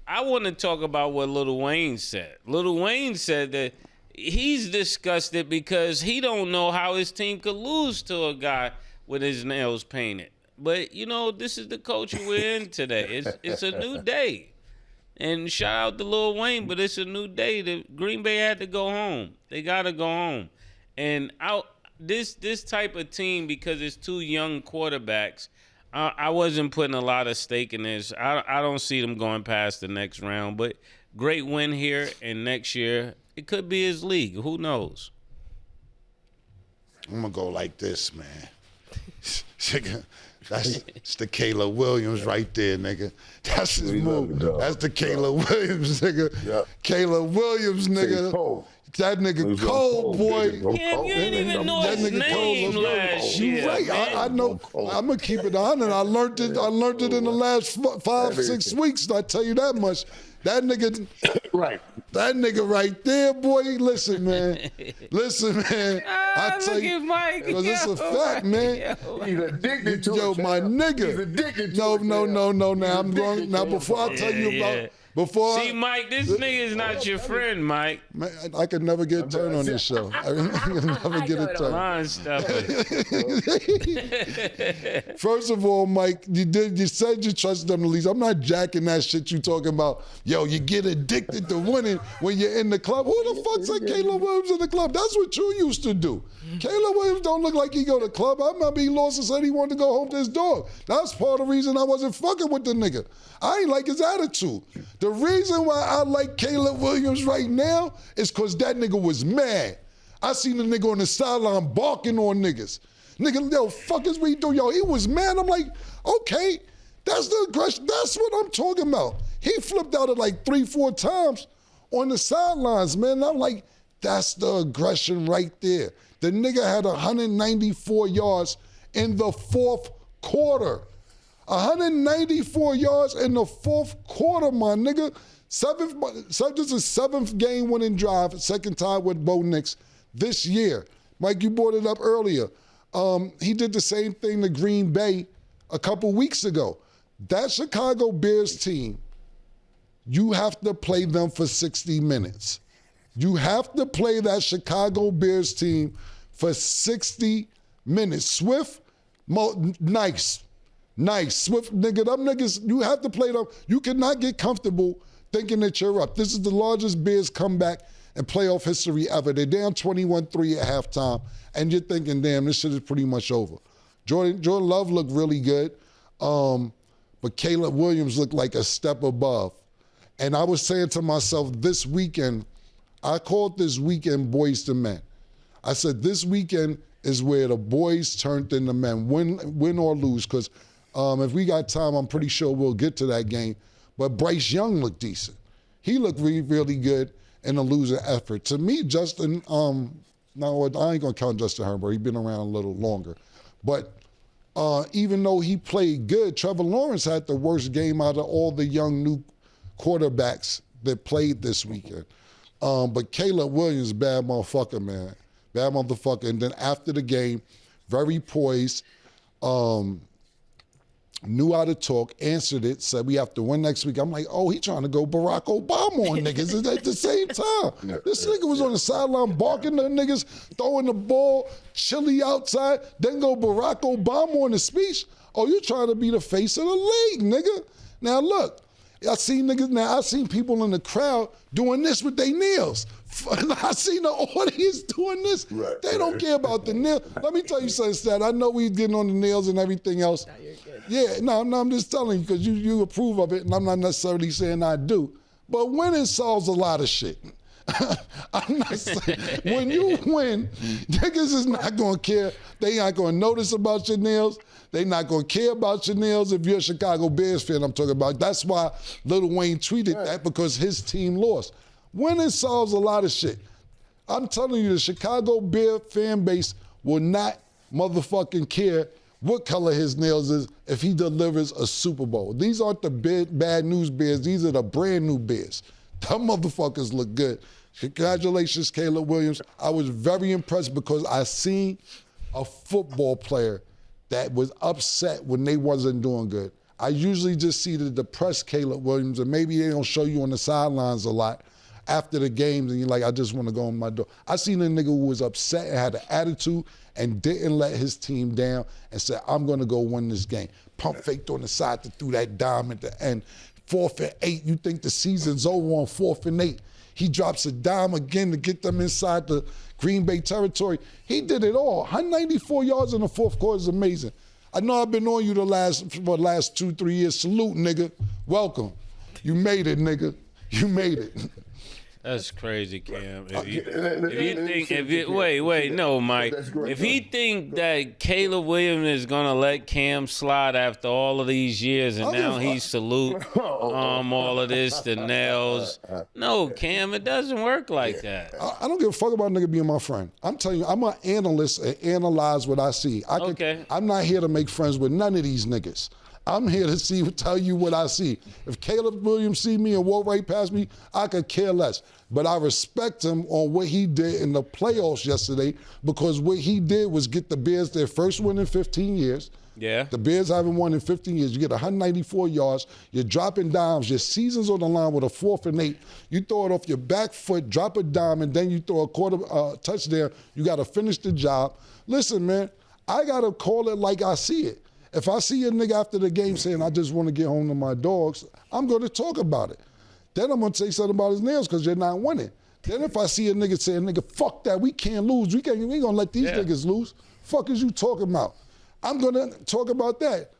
I want to talk about what Lil Wayne said. Lil Wayne said that he's disgusted because he don't know how his team could lose to a guy with his nails painted. But, this is the culture we're in today. It's a new day. And shout out to Lil Wayne, but it's a new day. The Green Bay had to go home. They got to go home. And this type of team, because it's two young quarterbacks, I wasn't putting a lot of stake in this. I don't see them going past the next round. But great win here, and next year – it could be his league. Who knows? I'm going to go like this, man. That's the Caleb Williams right there, nigga. That's his move. That's the Caleb Williams, nigga. Yep. Caleb Williams, nigga. That nigga cold, boy. You didn't even know his name last year. You right. I know. I'm going to keep it on, and I learned it in the last 5-6 weeks, I tell you that much. That nigga, Right. that nigga right there, boy. Listen, man. I tell look you, at Mike. because it's a fact, man. He's addicted to Yo, it. my Cam. nigga. He's addicted to No, it. no, Cam. no, no. Now He's I'm going. addicted Now to before I it. tell you Yeah. about, before See, Mike, this nigga is not your friend, Mike. man, I could never get a turn on this show. I could never get a turn. Line stuffer. First of all, Mike, you said you trusted them to least. I'm not jacking that shit you talking about. Yo, you get addicted to winning when you're in the club. Who the fuck said Caleb Williams in the club? That's what you used to do. Caleb Williams don't look like he go to the club. I remember he lost and said he wanted to go home to his dog. That's part of the reason I wasn't fucking with the nigga. I ain't like his attitude. The reason why I like Caleb Williams right now is because that nigga was mad. I seen the nigga on the sideline barking on niggas. Nigga, yo, fuck is we do? Yo, he was mad. I'm like, okay, that's the aggression. That's what I'm talking about. He flipped out it like 3-4 times on the sidelines, man. I'm like, that's the aggression right there. The nigga had 194 yards in the fourth quarter. 194 yards in the fourth quarter, my nigga. This is seventh game winning drive, second time with Bo Nix this year. Mike, you brought it up earlier. He did the same thing to Green Bay a couple weeks ago. That Chicago Bears team, you have to play them for 60 minutes. You have to play that Chicago Bears team for 60 minutes. Swift, nice. Swift, nigga, them niggas, you have to play them. You cannot get comfortable thinking that you're up. This is the largest Bears comeback in playoff history ever. They're down 21-3 at halftime, and you're thinking, damn, this shit is pretty much over. Jordan Love looked really good, but Caleb Williams looked like a step above. And I was saying to myself this weekend, I called this weekend Boys to Men. I said this weekend is where the boys turned into men, win or lose, because if we got time, I'm pretty sure we'll get to that game. But Bryce Young looked decent. He looked really, really good in a losing effort. To me, Justin, now I ain't gonna count Justin Herbert. He's been around a little longer. But even though he played good, Trevor Lawrence had the worst game out of all the young new quarterbacks that played this weekend. But Caleb Williams, bad motherfucker, man. Bad motherfucker. And then after the game, very poised, knew how to talk, answered it, said we have to win next week. I'm like, oh, he trying to go Barack Obama on niggas at the same time. This nigga was on the sideline barking at niggas, throwing the ball, chilly outside, then go Barack Obama on the speech. Oh, you trying to be the face of the league, nigga. Now look, I seen people in the crowd doing this with their nails. I seen the audience doing this. Right, they don't care about the nails. Let me tell you something, Stat. I know we getting on the nails and everything else. No, you're good. Yeah, no, I'm just telling you because you approve of it, and I'm not necessarily saying I do. But winning solves a lot of shit. I'm not saying, when you win, niggas is not gonna care. They not gonna notice about your nails. They not gonna care about your nails if you're a Chicago Bears fan. I'm talking about. That's why Lil Wayne tweeted that, because his team lost. Winning solves a lot of shit. I'm telling you, the Chicago Bear fan base will not motherfucking care what color his nails is if he delivers a Super Bowl. These aren't the bad news Bears. These are the brand new Bears. Them motherfuckers look good. Congratulations, Caleb Williams. I was very impressed because I seen a football player that was upset when they wasn't doing good. I usually just see the depressed Caleb Williams, and maybe they don't show you on the sidelines a lot after the games, and you're like, I just want to go on my door. I seen a nigga who was upset and had an attitude and didn't let his team down and said, I'm going to go win this game. Pump faked on the side to threw that dime at the end. 4th and 8, you think the season's over on 4th and 8. He drops a dime again to get them inside the Green Bay territory. He did it all. 194 yards in the fourth quarter is amazing. I know I've been on you for the last 2-3 years. Salute, nigga. Welcome. You made it, nigga. You made it. That's crazy, Cam. No, Mike. If he think that Caleb Williams is gonna let Cam slide after all of these years, and now he salute all of this, the nails. No, Cam, it doesn't work like that. I don't give a fuck about a nigga being my friend. I'm telling you, I'm an analyst and analyze what I see. I'm not here to make friends with none of these niggas. I'm here to tell you what I see. If Caleb Williams see me and walk right past me, I could care less. But I respect him on what he did in the playoffs yesterday, because what he did was get the Bears their first win in 15 years. Yeah. The Bears haven't won in 15 years. You get 194 yards. You're dropping dimes. Your season's on the line with a 4th and 8. You throw it off your back foot, drop a dime, and then you throw a touchdown. You got to finish the job. Listen, man, I got to call it like I see it. If I see a nigga after the game saying, I just want to get home to my dogs, I'm going to talk about it. Then I'm going to say something about his nails because you're not winning. Then if I see a nigga saying, nigga, fuck that, we can't lose. We ain't going to let these niggas lose. Fuck is you talking about? I'm going to talk about that.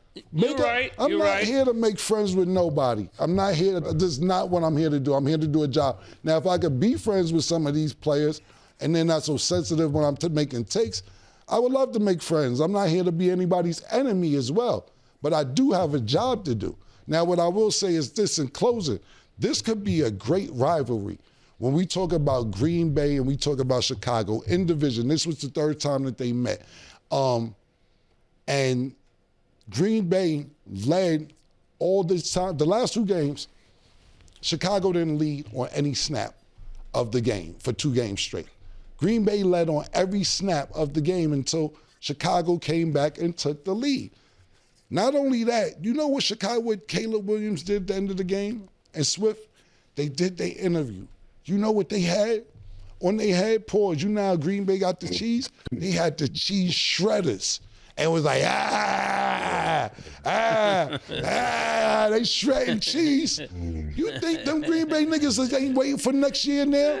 I'm not here to make friends with nobody. I'm not here to, this is not what I'm here to do. I'm here to do a job. Now, if I could be friends with some of these players and they're not so sensitive when I'm making takes, I would love to make friends. I'm not here to be anybody's enemy as well. But I do have a job to do. Now, what I will say is this in closing. This could be a great rivalry. When we talk about Green Bay and we talk about Chicago in division, this was the 3rd time that they met. And Green Bay led all this time. The last 2 games, Chicago didn't lead on any snap of the game for 2 games straight. Green Bay led on every snap of the game until Chicago came back and took the lead. Not only that, you know what Caleb Williams did at the end of the game and Swift? They did their interview. You know what they had? On their head, pause. You know how Green Bay got the cheese? They had the cheese shredders. And was like, they shredding cheese. You think them Green Bay niggas ain't waiting for next year now?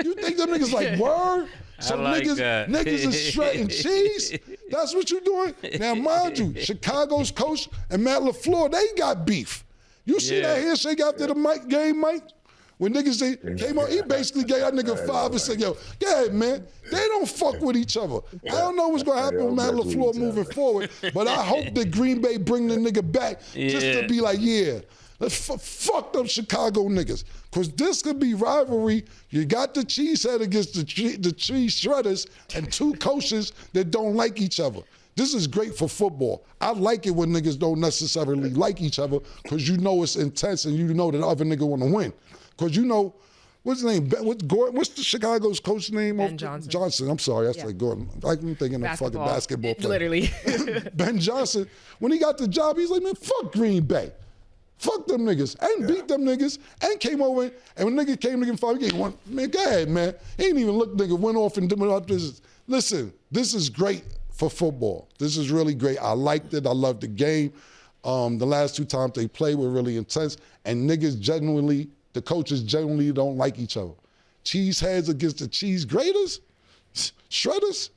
You think them niggas like, word? So niggas is shredding cheese? That's what you doing? Now, mind you, Chicago's coach and Matt LaFleur, they got beef. You see that handshake after the game, Mike? When niggas came on, he basically gave that nigga 5 and said, yo, go ahead, man. They don't fuck with each other. I don't know what's going to happen with Matt LaFleur moving forward, but I hope that Green Bay bring the nigga back just to be like, let's fuck them Chicago niggas. Because this could be rivalry. You got the cheesehead against the cheese shredders and 2 coaches that don't like each other. This is great for football. I like it when niggas don't necessarily like each other because you know it's intense and you know that the other nigga want to win. Because you know, what's his name? What's the Chicago's coach name? Ben Johnson. Johnson. I'm sorry, that's like Gordon. I'm thinking of fucking basketball player. Literally. Ben Johnson, when he got the job, he's like, man, fuck Green Bay. Fuck them niggas. And beat them niggas. And came over, and when nigga came to give him 5, he gave one. Man, go ahead, man. He ain't even look, nigga, went off and did up this. Listen, this is great for football. This is really great. I liked it. I loved the game. The last 2 times they played were really intense. And niggas genuinely, the coaches generally don't like each other. Cheeseheads against the cheese graters, shredders.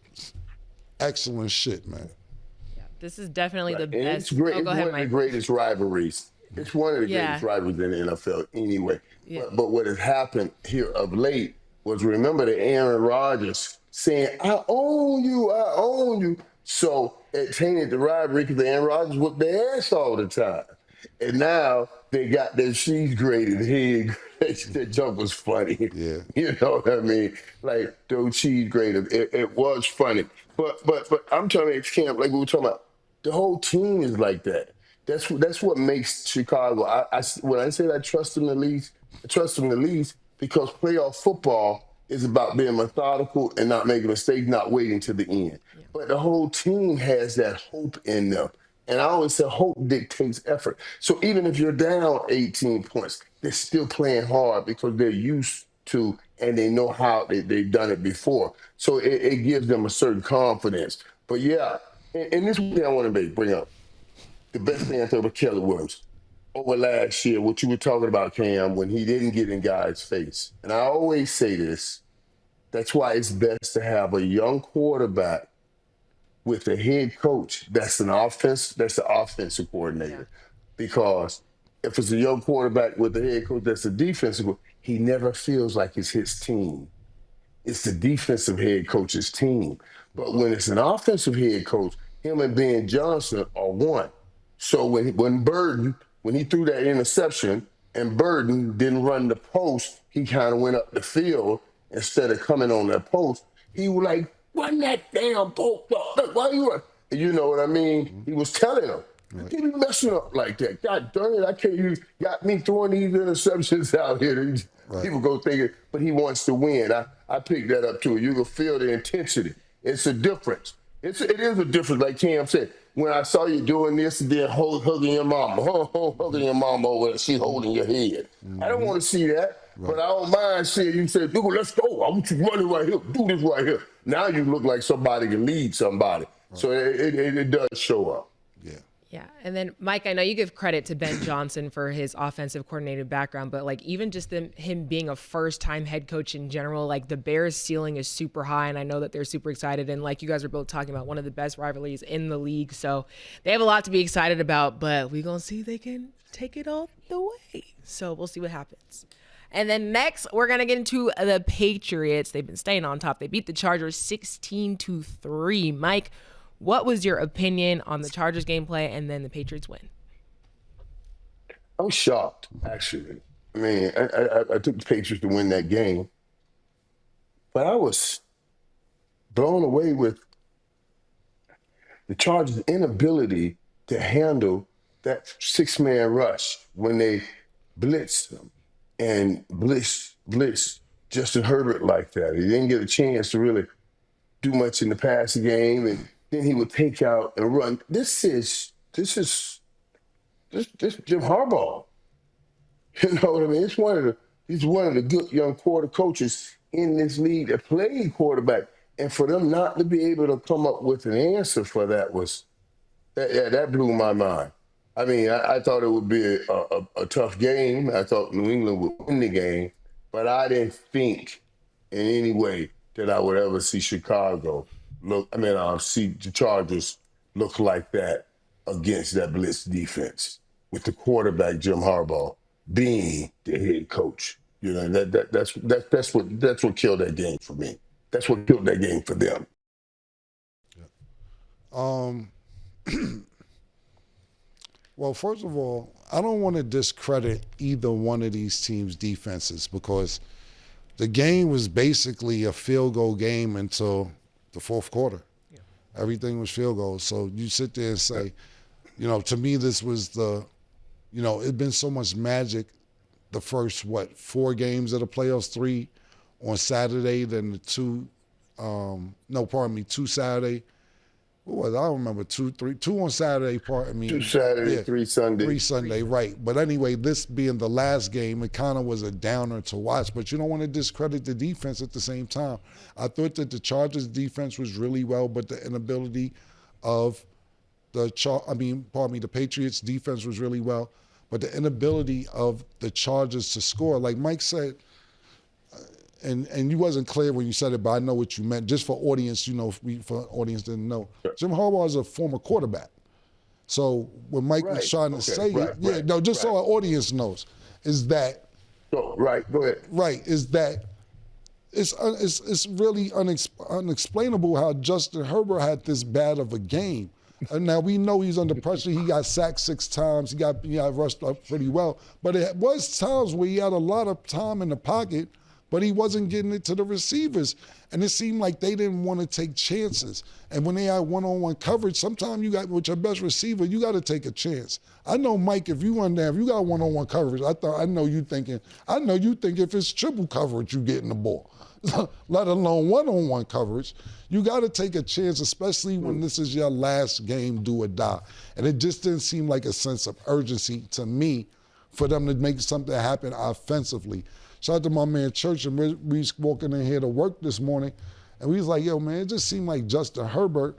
Excellent shit, man. Yeah, this is definitely the best. It's great. It's one of the greatest rivalries. It's one of the greatest rivalries in the NFL anyway. Yeah. But what has happened here of late was, remember the Aaron Rodgers saying, I own you. So it tainted the rivalry because Aaron Rodgers whooped their ass all the time. And now they got their cheese grated head. That joke was funny. Yeah. You know what I mean? Like, those cheese grated. It was funny. But I'm telling you, Camp, like we were talking about, the whole team is like that. That's what makes Chicago. When I say I trust them the least, I trust them the least because playoff football is about being methodical and not making mistakes, not waiting to the end. Yeah. But the whole team has that hope in them. And I always say hope dictates effort. So even if you're down 18 points, they're still playing hard because they're used to and they know how they've done it before. So it gives them a certain confidence. But yeah, and this is what I want to bring up. The best thing I thought about Killa Williams over last year, what you were talking about, Cam, when he didn't get in guys' face. And I always say this, that's why it's best to have a young quarterback with a head coach that's the offensive coordinator. Yeah. Because if it's a young quarterback with a head coach that's a defensive coach, he never feels like it's his team. It's the defensive head coach's team. But when it's an offensive head coach, him and Ben Johnson are one. So when Burden, when he threw that interception and Burden didn't run the post, he kind of went up the field instead of coming on that post. He was like, run that damn post. Why you run? You know what I mean? He was telling him. You can't be messing up like that. God darn it, I can't. You got me throwing these interceptions out here. People go thinking, but he wants to win. I picked that up too. You can feel the intensity. It's a difference. It is a difference, like Cam said. When I saw you doing this and then hugging your mama, hugging your mama over there, she holding your head. I don't want to see that, but I don't mind seeing you say, "Dude, let's go. I want you running right here. Do this right here." Now you look like somebody can lead somebody. So it does show up. Yeah. Yeah. And then, Mike, I know you give credit to Ben Johnson for his offensive coordinator background, but like even just him being a first-time head coach in general, like the Bears' ceiling is super high, and I know that they're super excited. And like you guys are both talking about, one of the best rivalries in the league. So they have a lot to be excited about, but we're going to see if they can take it all the way. So we'll see what happens. And then next, we're going to get into the Patriots. They've been staying on top. They beat the Chargers 16-3. Mike, what was your opinion on the Chargers gameplay and then the Patriots win? I was shocked, actually. I mean, I took the Patriots to win that game, but I was blown away with the Chargers' inability to handle that six-man rush when they blitzed them and blitzed Justin Herbert like that. He didn't get a chance to really do much in the passing game, and then he would take out and run. This is Jim Harbaugh. You know what I mean? He's one of the good young quarter coaches in this league that played quarterback. And for them not to be able to come up with an answer for that that blew my mind. I mean, I thought it would be a tough game. I thought New England would win the game, but I didn't think in any way that I would ever see Chicago see the Chargers look like that against that blitz defense with the quarterback Jim Harbaugh being the head coach. You know, that's what killed that game for me. That's what killed that game for them. Well, first of all, I don't want to discredit either one of these teams' defenses because the game was basically a field goal game until the fourth quarter. Yeah. Everything was field goals. So you sit there and say, you know, to me this was it'd been so much magic the first, 4 games of the playoffs, 3 on Saturday, then the 2 Saturday. What was it? I don't remember 2 on Saturday. 2 Saturday, 3 Sunday. 3 Sunday, right. But anyway, this being the last game, it kind of was a downer to watch. But you don't want to discredit the defense at the same time. I thought that the Chargers' defense was really well, but the inability of the Patriots' defense was really well, but the inability of the Chargers to score, like Mike said. And you wasn't clear when you said it, but I know what you meant. Just for audience, for audience didn't know. Jim Harbaugh is a former quarterback. So what Mike was trying to say, so our audience knows, is that. Go ahead. Right, is that it's really unexplainable how Justin Herbert had this bad of a game. And now we know he's under pressure. He got sacked 6 times. He got rushed up pretty well. But it was times where he had a lot of time in the pocket, but he wasn't getting it to the receivers. And it seemed like they didn't want to take chances. And when they had one-on-one coverage, sometimes you got, with your best receiver, you got to take a chance. I know, Mike, if you got one-on-one coverage, I know you think if it's triple coverage, you getting the ball, let alone one-on-one coverage. You got to take a chance, especially when this is your last game, do or die. And it just didn't seem like a sense of urgency to me for them to make something happen offensively. Shout out to my man Church, and we walking in here to work this morning, and we was like, yo, man, it just seemed like Justin Herbert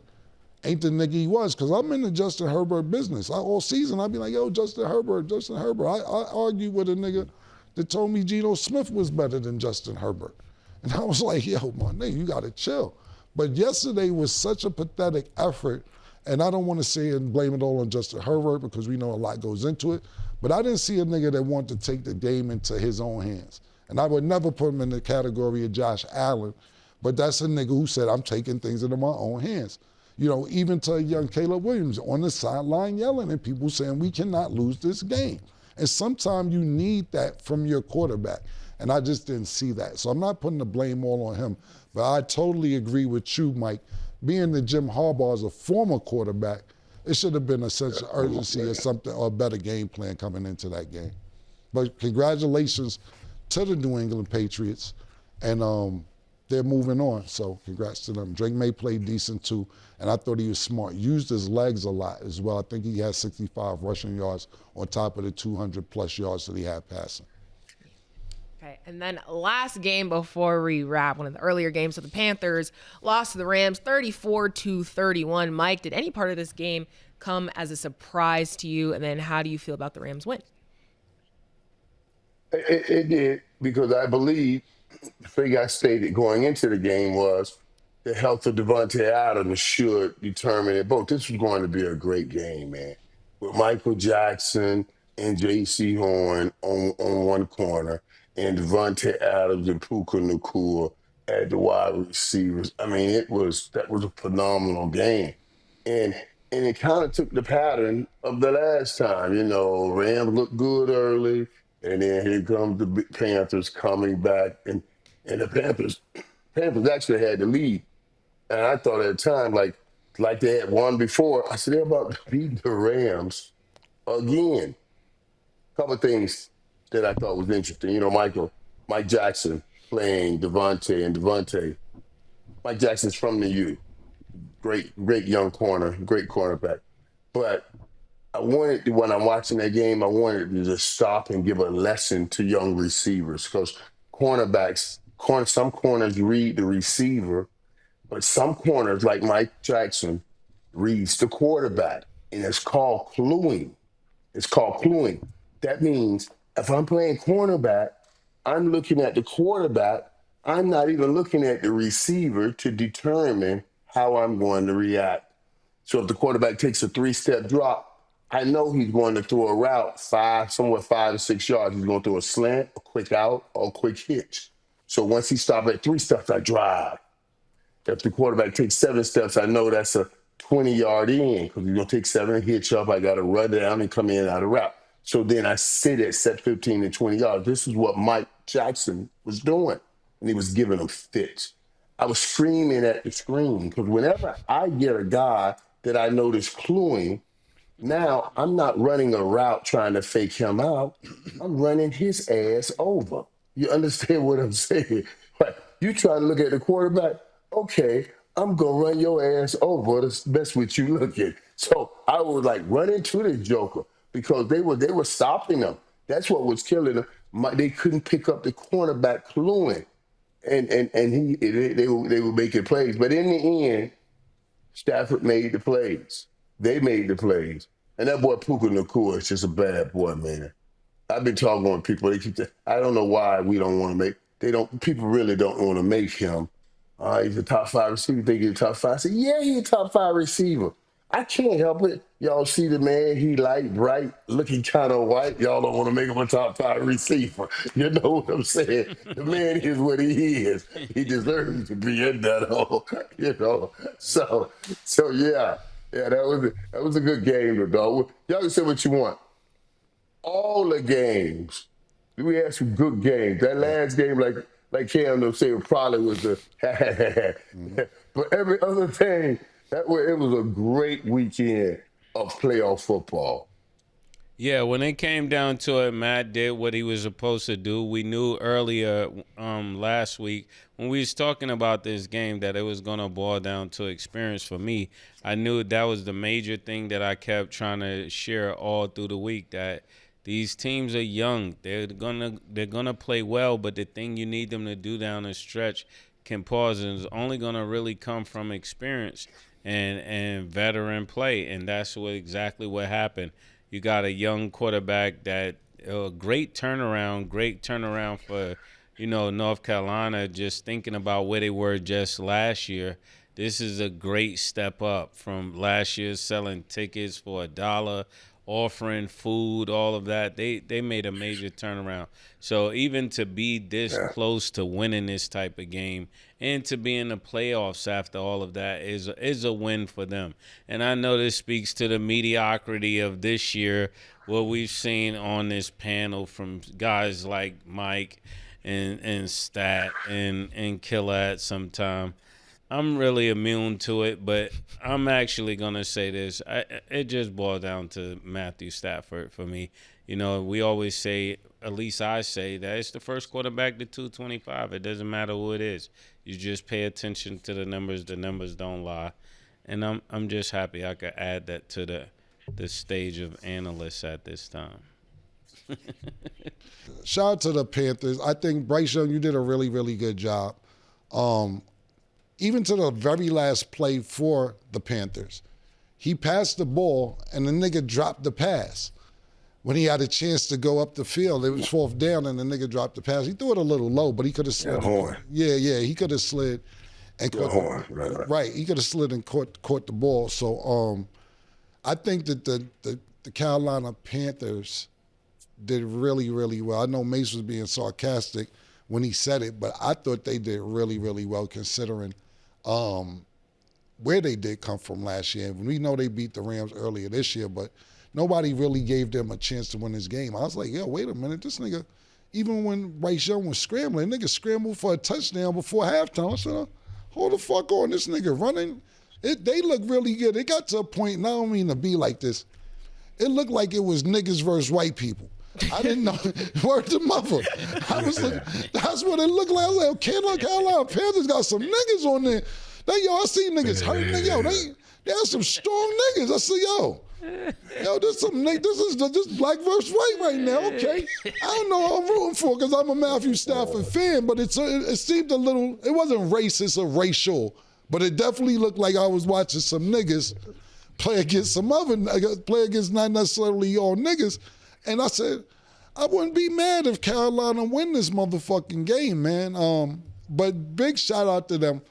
ain't the nigga he was, because I'm in the Justin Herbert business. All season, I'd be like, yo, Justin Herbert. I argued with a nigga that told me Geno Smith was better than Justin Herbert. And I was like, yo, my nigga, you got to chill. But yesterday was such a pathetic effort, and I don't want to say and blame it all on Justin Herbert because we know a lot goes into it, but I didn't see a nigga that wanted to take the game into his own hands. And I would never put him in the category of Josh Allen, but that's a nigga who said, I'm taking things into my own hands. You know, even to young Caleb Williams on the sideline yelling and people saying, we cannot lose this game. And sometimes you need that from your quarterback. And I just didn't see that. So I'm not putting the blame all on him. But I totally agree with you, Mike. Being that Jim Harbaugh is a former quarterback, it should have been a sense of urgency or something, or a better game plan coming into that game. But congratulations to the New England Patriots, and they're moving on. So congrats to them. Drake May played decent too, and I thought he was smart. Used his legs a lot as well. I think he had 65 rushing yards on top of the 200 plus yards that he had passing. Okay, and then last game before we wrap, one of the earlier games, so the Panthers lost to the Rams 34-31. Mike, did any part of this game come as a surprise to you? And then how do you feel about the Rams win? It did, because I believe the thing I stated going into the game was the health of Devontae Adams should determine it. Both this was going to be a great game, man. With Michael Jackson and J.C. Horn on one corner, and Devontae Adams and Puka Nacua at the wide receivers. I mean, that was a phenomenal game. And and it kind of took the pattern of the last time. Rams looked good early, and then here comes the Panthers coming back, and the Panthers actually had the lead. And I thought at the time, like they had won before, I said they're about to beat the Rams again. Couple of things that I thought was interesting. Mike Jackson playing Devontae and Devontae. Mike Jackson's from the U. Great young corner, great cornerback. But when I'm watching that game, I wanted to just stop and give a lesson to young receivers, because some corners read the receiver, but some corners, like Mike Jackson, reads the quarterback, and it's called cluing. It's called cluing. That means if I'm playing cornerback, I'm looking at the quarterback. I'm not even looking at the receiver to determine how I'm going to react. So if the quarterback takes a 3-step drop, I know he's going to throw a route somewhere 5 to 6 yards. He's going to throw a slant, a quick out, or a quick hitch. So once he stops at 3 steps, I drive. If the quarterback takes 7 steps, I know that's a 20-yard in, because he's going to take 7, hitch up. I got to run down and come in out of route. So then I sit at set 15 and 20 yards. This is what Mike Jackson was doing, and he was giving them fits. I was screaming at the screen, because whenever I get a guy that I notice cluing, now I'm not running a route trying to fake him out. I'm running his ass over. You understand what I'm saying? Like, you try to look at the quarterback, okay, I'm going to run your ass over. That's best what you look at. So I was like running to the joker, because they were stopping them. That's what was killing them. They couldn't pick up the cornerback cluing. And they were making plays. But in the end, Stafford made the plays. They made the plays. And that boy Puka Nacua is just a bad boy, man. I've been talking with people. I don't know why we don't want to people really don't want to make him. He's a top 5 receiver. Think he's a top 5. I said, yeah, he's a top 5 receiver. I can't help it. Y'all see the man, he light, bright, looking kind of white. Y'all don't want to make him a top 5 receiver. You know what I'm saying? The man is what he is. He deserves to be in that hole, So yeah. Yeah, that was a good game, dog. Y'all can say what you want. All the games, we had some good games. That last game, like Cam said, probably was but every other thing, it was a great weekend of playoff football. Yeah, when it came down to it, Matt did what he was supposed to do. We knew earlier last week when we was talking about this game that it was going to boil down to experience for me. I knew that was the major thing that I kept trying to share all through the week, that these teams are young. They're gonna play well, but the thing you need them to do down the stretch can pause, and it's only going to really come from experience and veteran play, and that's exactly what happened. You got a young quarterback that great turnaround for, North Carolina, just thinking about where they were just last year. This is a great step up from last year, selling tickets for $1, offering food, all of that. They made a major turnaround. So even to be this close to winning this type of game and to be in the playoffs after all of that is a win for them. And I know this speaks to the mediocrity of this year, what we've seen on this panel from guys like Mike and Stat and Killa at some time. I'm really immune to it, but I'm actually gonna say this. It just boiled down to Matthew Stafford for me. You know, we always say, at least I say, that it's the first quarterback to 225. It doesn't matter who it is. You just pay attention to the numbers. The numbers don't lie, and I'm just happy I could add that to the stage of analysts at this time. Shout out to the Panthers. I think, Bryce Young, you did a really, really good job. Even to the very last play for the Panthers, he passed the ball and the nigga dropped the pass. When he had a chance to go up the field, it was 4th down and the nigga dropped the pass. He threw it a little low, but he could have slid. Yeah, he could have slid and caught right. He could have slid and caught the ball. So I think that the Carolina Panthers did really, really well. I know Mace was being sarcastic when he said it, but I thought they did really, really well considering where they did come from last year. We know they beat the Rams earlier this year, but nobody really gave them a chance to win this game. I was like, yo, wait a minute, this nigga, even when Bryce Young was scrambling, nigga scrambled for a touchdown before halftime. I said, hold the fuck on, this nigga running. They look really good. It got to a point, and I don't mean to be like this, it looked like it was niggas versus white people. I didn't know. Word to mother. I was like, that's what it looked like. I was like, okay, look, Carolina Panthers got some niggas on there. I see niggas hurting. Yo, they have some strong niggas. I said, yo, this some niggas. This black versus white right now. Okay, I don't know who I'm rooting for because I'm a Matthew Stafford fan, but it seemed a little. It wasn't racist or racial, but it definitely looked like I was watching some niggas play against some other play against not necessarily all niggas. And I said, I wouldn't be mad if Carolina win this motherfucking game, man. But big shout out to them.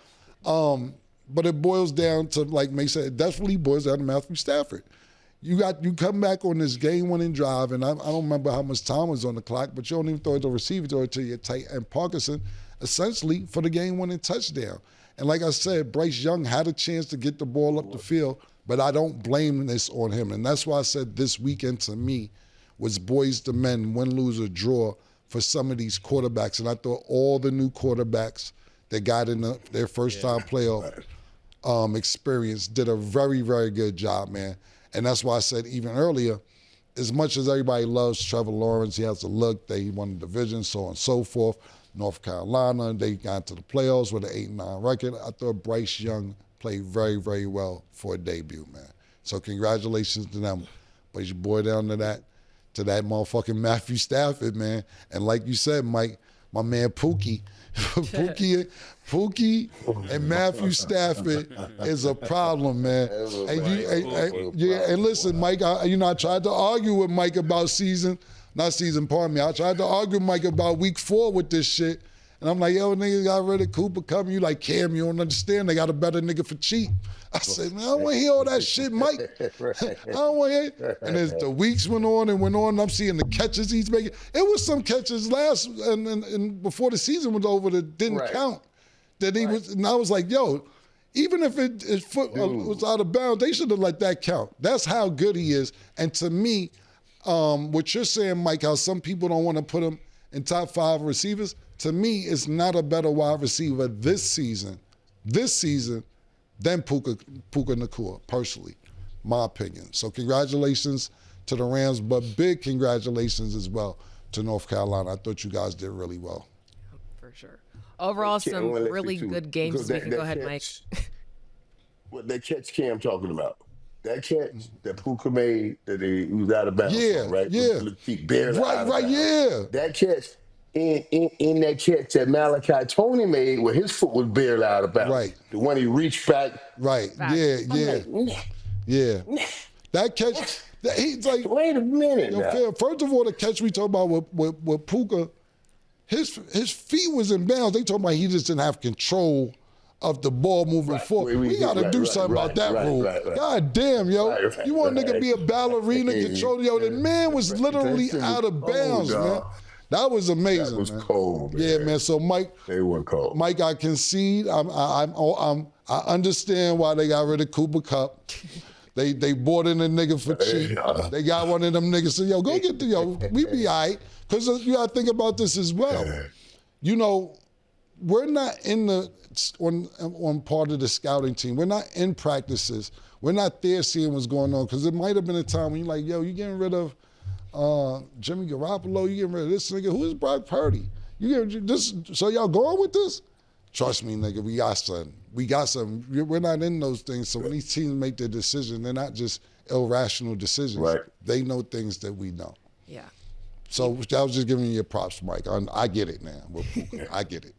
But it boils down to, like May said, it definitely boils down to Matthew Stafford. You come back on this game-winning drive, and I don't remember how much time was on the clock, but you don't even throw it to the receiver, throw it to your tight end Parkinson, essentially for the game-winning touchdown. And like I said, Bryce Young had a chance to get the ball up the field, but I don't blame this on him. And that's why I said this weekend to me was boys to men, win, lose, or draw for some of these quarterbacks. And I thought all the new quarterbacks that got in their first-time playoff experience did a very, very good job, man. And that's why I said even earlier, as much as everybody loves Trevor Lawrence, he has a look, they won the division, so on and so forth. North Carolina, they got to the playoffs with an 8-9 record. I thought Bryce Young played very, very well for a debut, man. So congratulations to them. But you boy down to that motherfucking Matthew Stafford, man. And like you said, Mike, my man Pookie, Pookie and Matthew Stafford is a problem, man. And listen, Mike, I tried to argue with Mike about I tried to argue with Mike about week 4 with this shit. And I'm like, yo, niggas got rid of Cooper Cup. You like, Cam, you don't understand. They got a better nigga for cheap. I said, man, I don't want to hear all that shit, Mike. I don't want to hear. And as the weeks went on, and I'm seeing the catches he's making. It was some catches and before the season was over that didn't count. That he was, and I was like, yo, even if his foot was out of bounds, they should have let that count. That's how good he is. And to me, what you're saying, Mike, how some people don't want to put him in top 5 receivers, to me, it's not a better wide receiver this season than Puka Nacua, personally, my opinion. So congratulations to the Rams, but big congratulations as well to North Carolina. I thought you guys did really well. For sure. Overall, some really good games. Go ahead, Mike. What that catch Cam talking about? That catch that Puka made, that he was out of bounds, right? Yeah. With feet barely out of bounds. Yeah. That catch, in that catch that Malachi Tony made, where his foot was barely out of bounds. Right. The one he reached back. Right. Yeah. That catch, he's like, wait a minute. First of all, the catch we talk about with Puka, his feet was in bounds. They talking about he just didn't have control of the ball moving forward. We got to do something about that rule. God damn, yo. You want a nigga to be a ballerina, control, yo. The man was literally out of bounds, man. That was amazing. That was cold, man. Yeah, man. So Mike, they were cold. Mike, I concede. I understand why they got rid of Cooper Kupp. They bought in a nigga for cheap. They got one of them niggas. So yo, go get we be all right. Because you got to think about this as well. You know, we're not on part of the scouting team. We're not in practices. We're not there seeing what's going on, because it might have been a time when you're like, yo, you getting rid of Jimmy Garoppolo, you getting rid of this nigga. Who is Brock Purdy? You getting this? So y'all going with this? Trust me, nigga, we got something. We're not in those things. So when these teams make their decisions, they're not just irrational decisions. Right. They know things that we don't. Yeah. So I was just giving you your props, Mike. I get it now. I get it.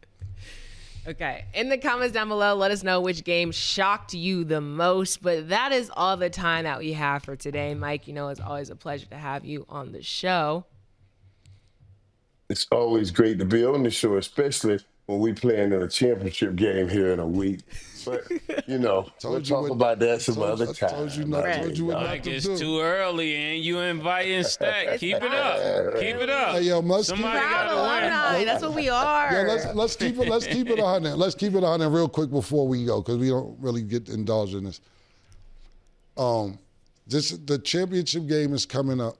Okay. In the comments down below, let us know which game shocked you the most. But that is all the time that we have for today. Mike, it's always a pleasure to have you on the show. It's always great to be on the show, especially when we playing in a championship game here in a week. But, we'll talk about that some other time. Told you what not Like to it's do. too early and you inviting Stack. Keep it up. Keep it up. Hey, yo, Somebody Proud got to win. alumni. That's what we are. Yeah, let's keep it 100. Let's keep it 100 real quick before we go, because we don't really get indulged in this. The championship game is coming up.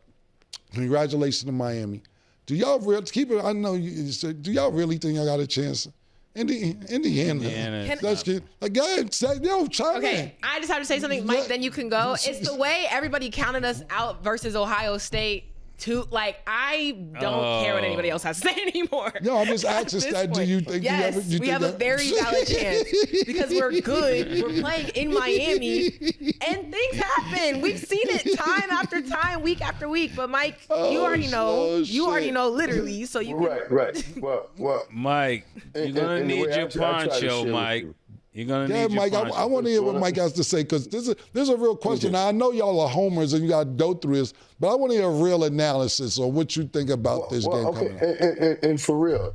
Congratulations to Miami. Do y'all keep it? I know you said. Do y'all really think y'all got a chance? Indiana. Let's get chime Okay, in. I just have to say something, Mike, then you can go. It's the way everybody counted us out versus Ohio State. I don't care what anybody else has to say anymore. No, I'm just asking At this that. Do point. you think Yes, you we think have a that- very valid chance because we're good. We're playing in Miami, and things happen. We've seen it time after time, week after week. But Mike, you already know. You already know, literally. So you can, Right. Well, Mike, you're going to and the need way your I try to share poncho, with Mike. you. You're going to Yeah, need your Mike, poncho. I want to hear what Mike has to say, because there's a real question. Now, I know y'all are homers and you got to go through this, but I want to hear a real analysis on what you think about this game coming up. And for real,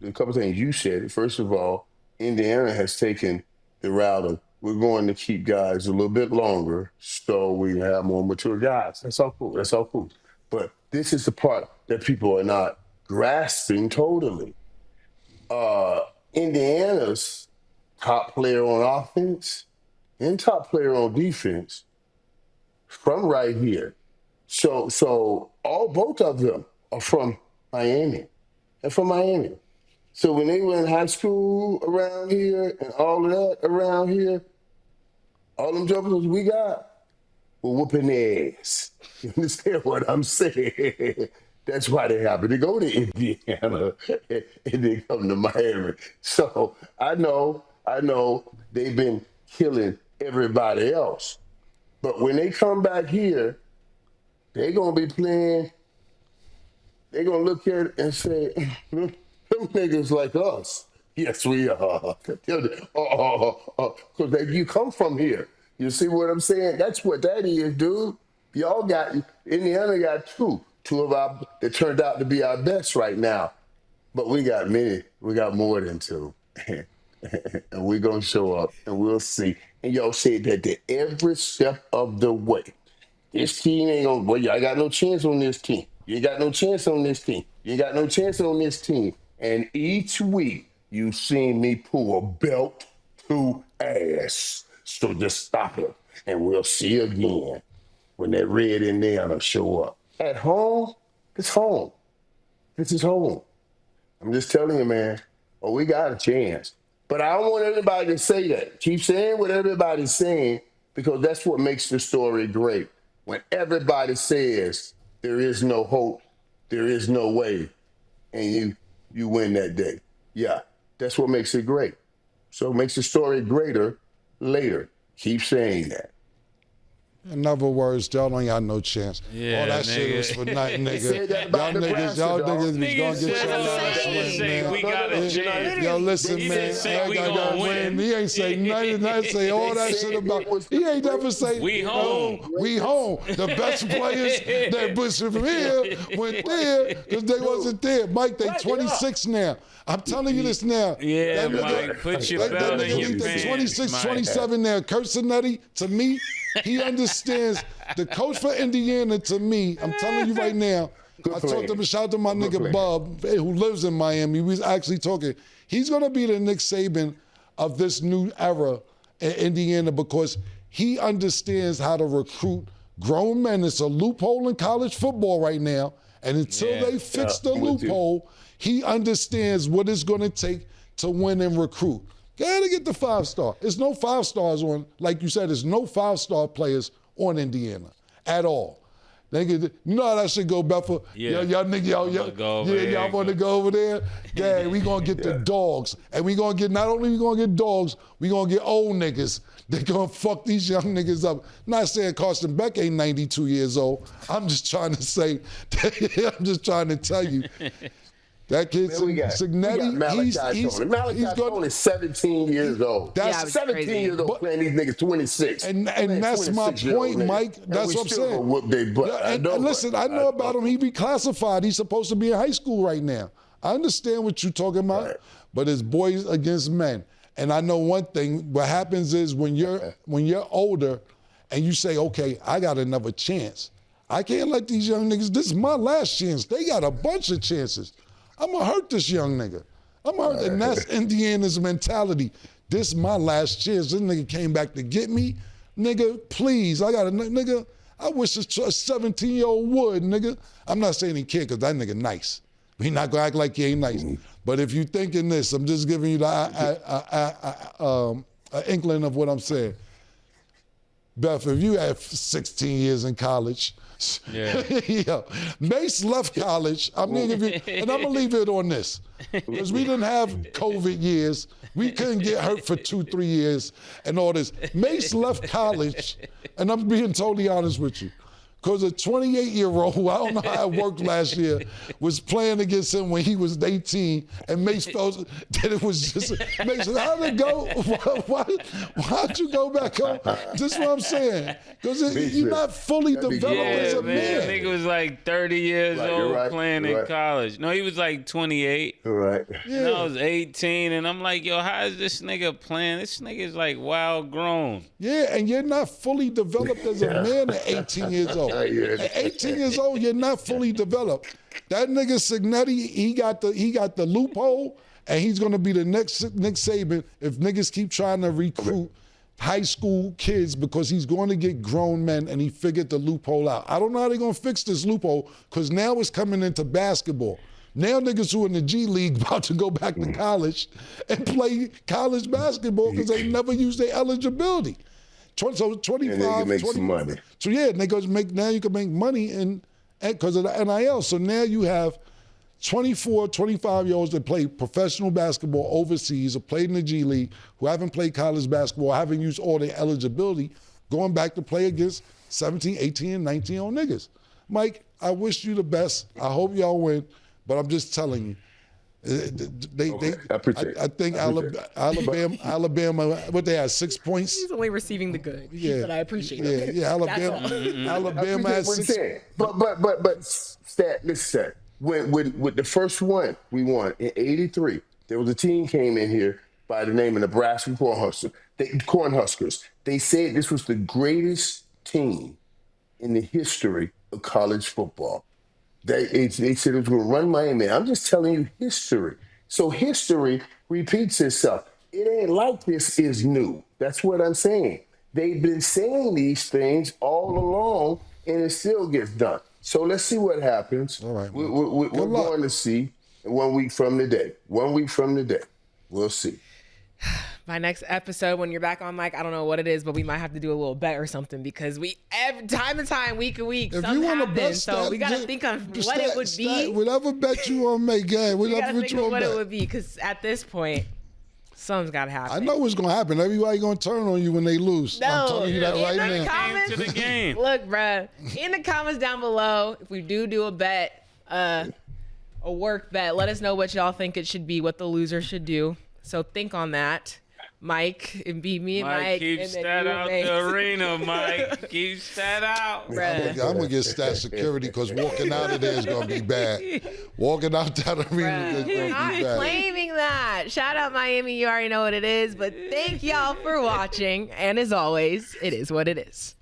a couple of things you said. First of all, Indiana has taken the route of we're going to keep guys a little bit longer so we have more mature guys. That's all cool. But this is the part that people are not grasping totally. Indiana's top player on offense and top player on defense from right here. So both of them are from Miami. They're from Miami. So when they were in high school around here and all of that around here, all them jokers we got were whooping their ass. You understand what I'm saying? That's why they happen to go to Indiana and they come to Miami. So I know they've been killing everybody else. But when they come back here, they're going to be playing, they're going to look at it and say, them niggas like us. Yes, we are. Because you come from here. You see what I'm saying? That's what that is, dude. Indiana got two of our, that turned out to be our best right now. But we got more than two. And we're going to show up and we'll see. And y'all said that every step of the way. This team ain't going to, boy, y'all got no chance on this team. You ain't got no chance on this team. You ain't got no chance on this team. And each week, you've seen me pull a belt to ass. So just stop it. And we'll see again when that red Indiana show up. At home, it's home. This is home. I'm just telling you, man. Oh, we got a chance. But I don't want everybody to say that. Keep saying what everybody's saying, because that's what makes the story great. When everybody says there is no hope, there is no way, and you win that day. Yeah, that's what makes it great. So it makes the story greater later. Keep saying that. In other words, y'all don't got no chance. Yeah, all that shit nigga. was for nothing, He said that nigga. about Y'all Nebraska, niggas dog. was gonna Nigga get said y'all ass all that win, shit. man. We got a chance. Yo, listen, He man. didn't say I we got gonna to win. He ain't say nothing. Say all that shit about. He ain't never say. We home. We home. The best players that pushed from here went there because they wasn't there. Mike, they 26 now. I'm telling you this now. Yeah, That nigga- Mike, put your that belt nigga in your leave the pants, 26, Mike. 27 now. Kurt Netty, to me, he understands. The coach for Indiana, to me, I'm telling you right now, I talked to him, shout out to my nigga Bub, who lives in Miami. We was actually talking. He's going to be the Nick Saban of this new era in Indiana because he understands how to recruit grown men. It's a loophole in college football right now. And until they fix the I'm with you. loophole, he understands what it's going to take to win and recruit. Gotta get the 5-star. There's no 5 stars on, like you said, there's no 5-star players on Indiana at all. You know how that shit go, Buffer? Yeah. Y'all niggas, y'all want to go over there? Yeah, we gonna get the dogs. And we gonna get, not only we gonna get dogs, we gonna get old niggas. They gonna fuck these young niggas up. Not saying Carson Beck ain't 92 years old. I'm just trying to say, I'm just trying to tell you. That kid, Signetti, Malachi's only 17 years old. That's 17 years old playing these niggas 26. And that's my point, Mike. That's what I'm saying. Whoop their butt. And listen, I know about him. He reclassified. He's supposed to be in high school right now. I understand what you're talking about, but it's boys against men. And I know one thing. What happens is when you're older, and you say, okay, I got another chance. I can't let these young niggas. This is my last chance. They got a bunch of chances. I'm going to hurt this young nigga. I'm going to hurt, and that's Indiana's mentality. This is my last chance. This nigga came back to get me. Nigga, please, nigga, I wish a 17-year-old would, nigga. I'm not saying he can't because that nigga nice. He not going to act like he ain't nice. But if you thinking this, I'm just giving you the inkling of what I'm saying. Beth, if you had 16 years in college, Mace left college. And I'm gonna leave it on this because we didn't have COVID years. We couldn't get hurt for 2-3 years and all this. Mace left college, and I'm being totally honest with you. Because a 28-year-old, who I don't know how it worked last year, was playing against him when he was 18, and Mace felt that it was just, Mace, how'd it go? Why'd you go back home? This is what I'm saying. Because you're not fully developed as a man. I think it was like 30 years old playing in college. No, he was like 28. Right. And I was 18, and I'm like, yo, how is this nigga playing? This nigga's like wild grown. Yeah, and you're not fully developed as a man at 18 years old. At 18 years old, you're not fully developed. That nigga Signetti, he got the loophole, and he's gonna be the next Nick Saban if niggas keep trying to recruit high school kids because he's going to get grown men, and he figured the loophole out. I don't know how they're gonna fix this loophole because now it's coming into basketball. Now niggas who in the G League about to go back to college and play college basketball because they never used their eligibility. So 25, and they can make 20, some money. So yeah, and they go now you can make money because of the NIL. So now you have 24, 25-year-olds that play professional basketball overseas or played in the G League who haven't played college basketball, haven't used all their eligibility, going back to play against 17, 18, and 19-year-old niggas. Mike, I wish you the best. I hope y'all win, but I'm just telling you. I think Alabama, what they had, 6 points? He's only receiving the good. Yeah. But I appreciate it. Yeah, Alabama has 6 points. But Stat, listen, with the first one we won in '83, there was a team came in here by the name of Nebraska Cornhuskers. They said this was the greatest team in the history of college football. They said it was going to run Miami. I'm just telling you history. So history repeats itself. It ain't like this is new. That's what I'm saying. They've been saying these things all along, and it still gets done. So let's see what happens. All right, we're going to see 1 week from today. 1 week from today. We'll see. My next episode, when you're back on, Mike, I don't know what it is, but we might have to do a little bet or something because time to time, week to week, something happens. So we got to think of what it would be. Whatever bet you want to make, guys. We got to think of what it would be because at this point, something's got to happen. I know what's going to happen. Everybody going to turn on you when they lose. No, I'm telling you that right now. Comments, to the game. Look, bruh, in the comments down below, if we do a bet, a work bet, let us know what y'all think it should be, what the loser should do. So think on that. Mike, and be me and Mike. Keep Stat out the arena, Mike. Keep Stat out. I'm going to get Stat security because walking out of there is going to be bad. Walking out that arena is going to be bad. I'm claiming that. Shout out Miami. You already know what it is. But thank y'all for watching. And as always, it is what it is.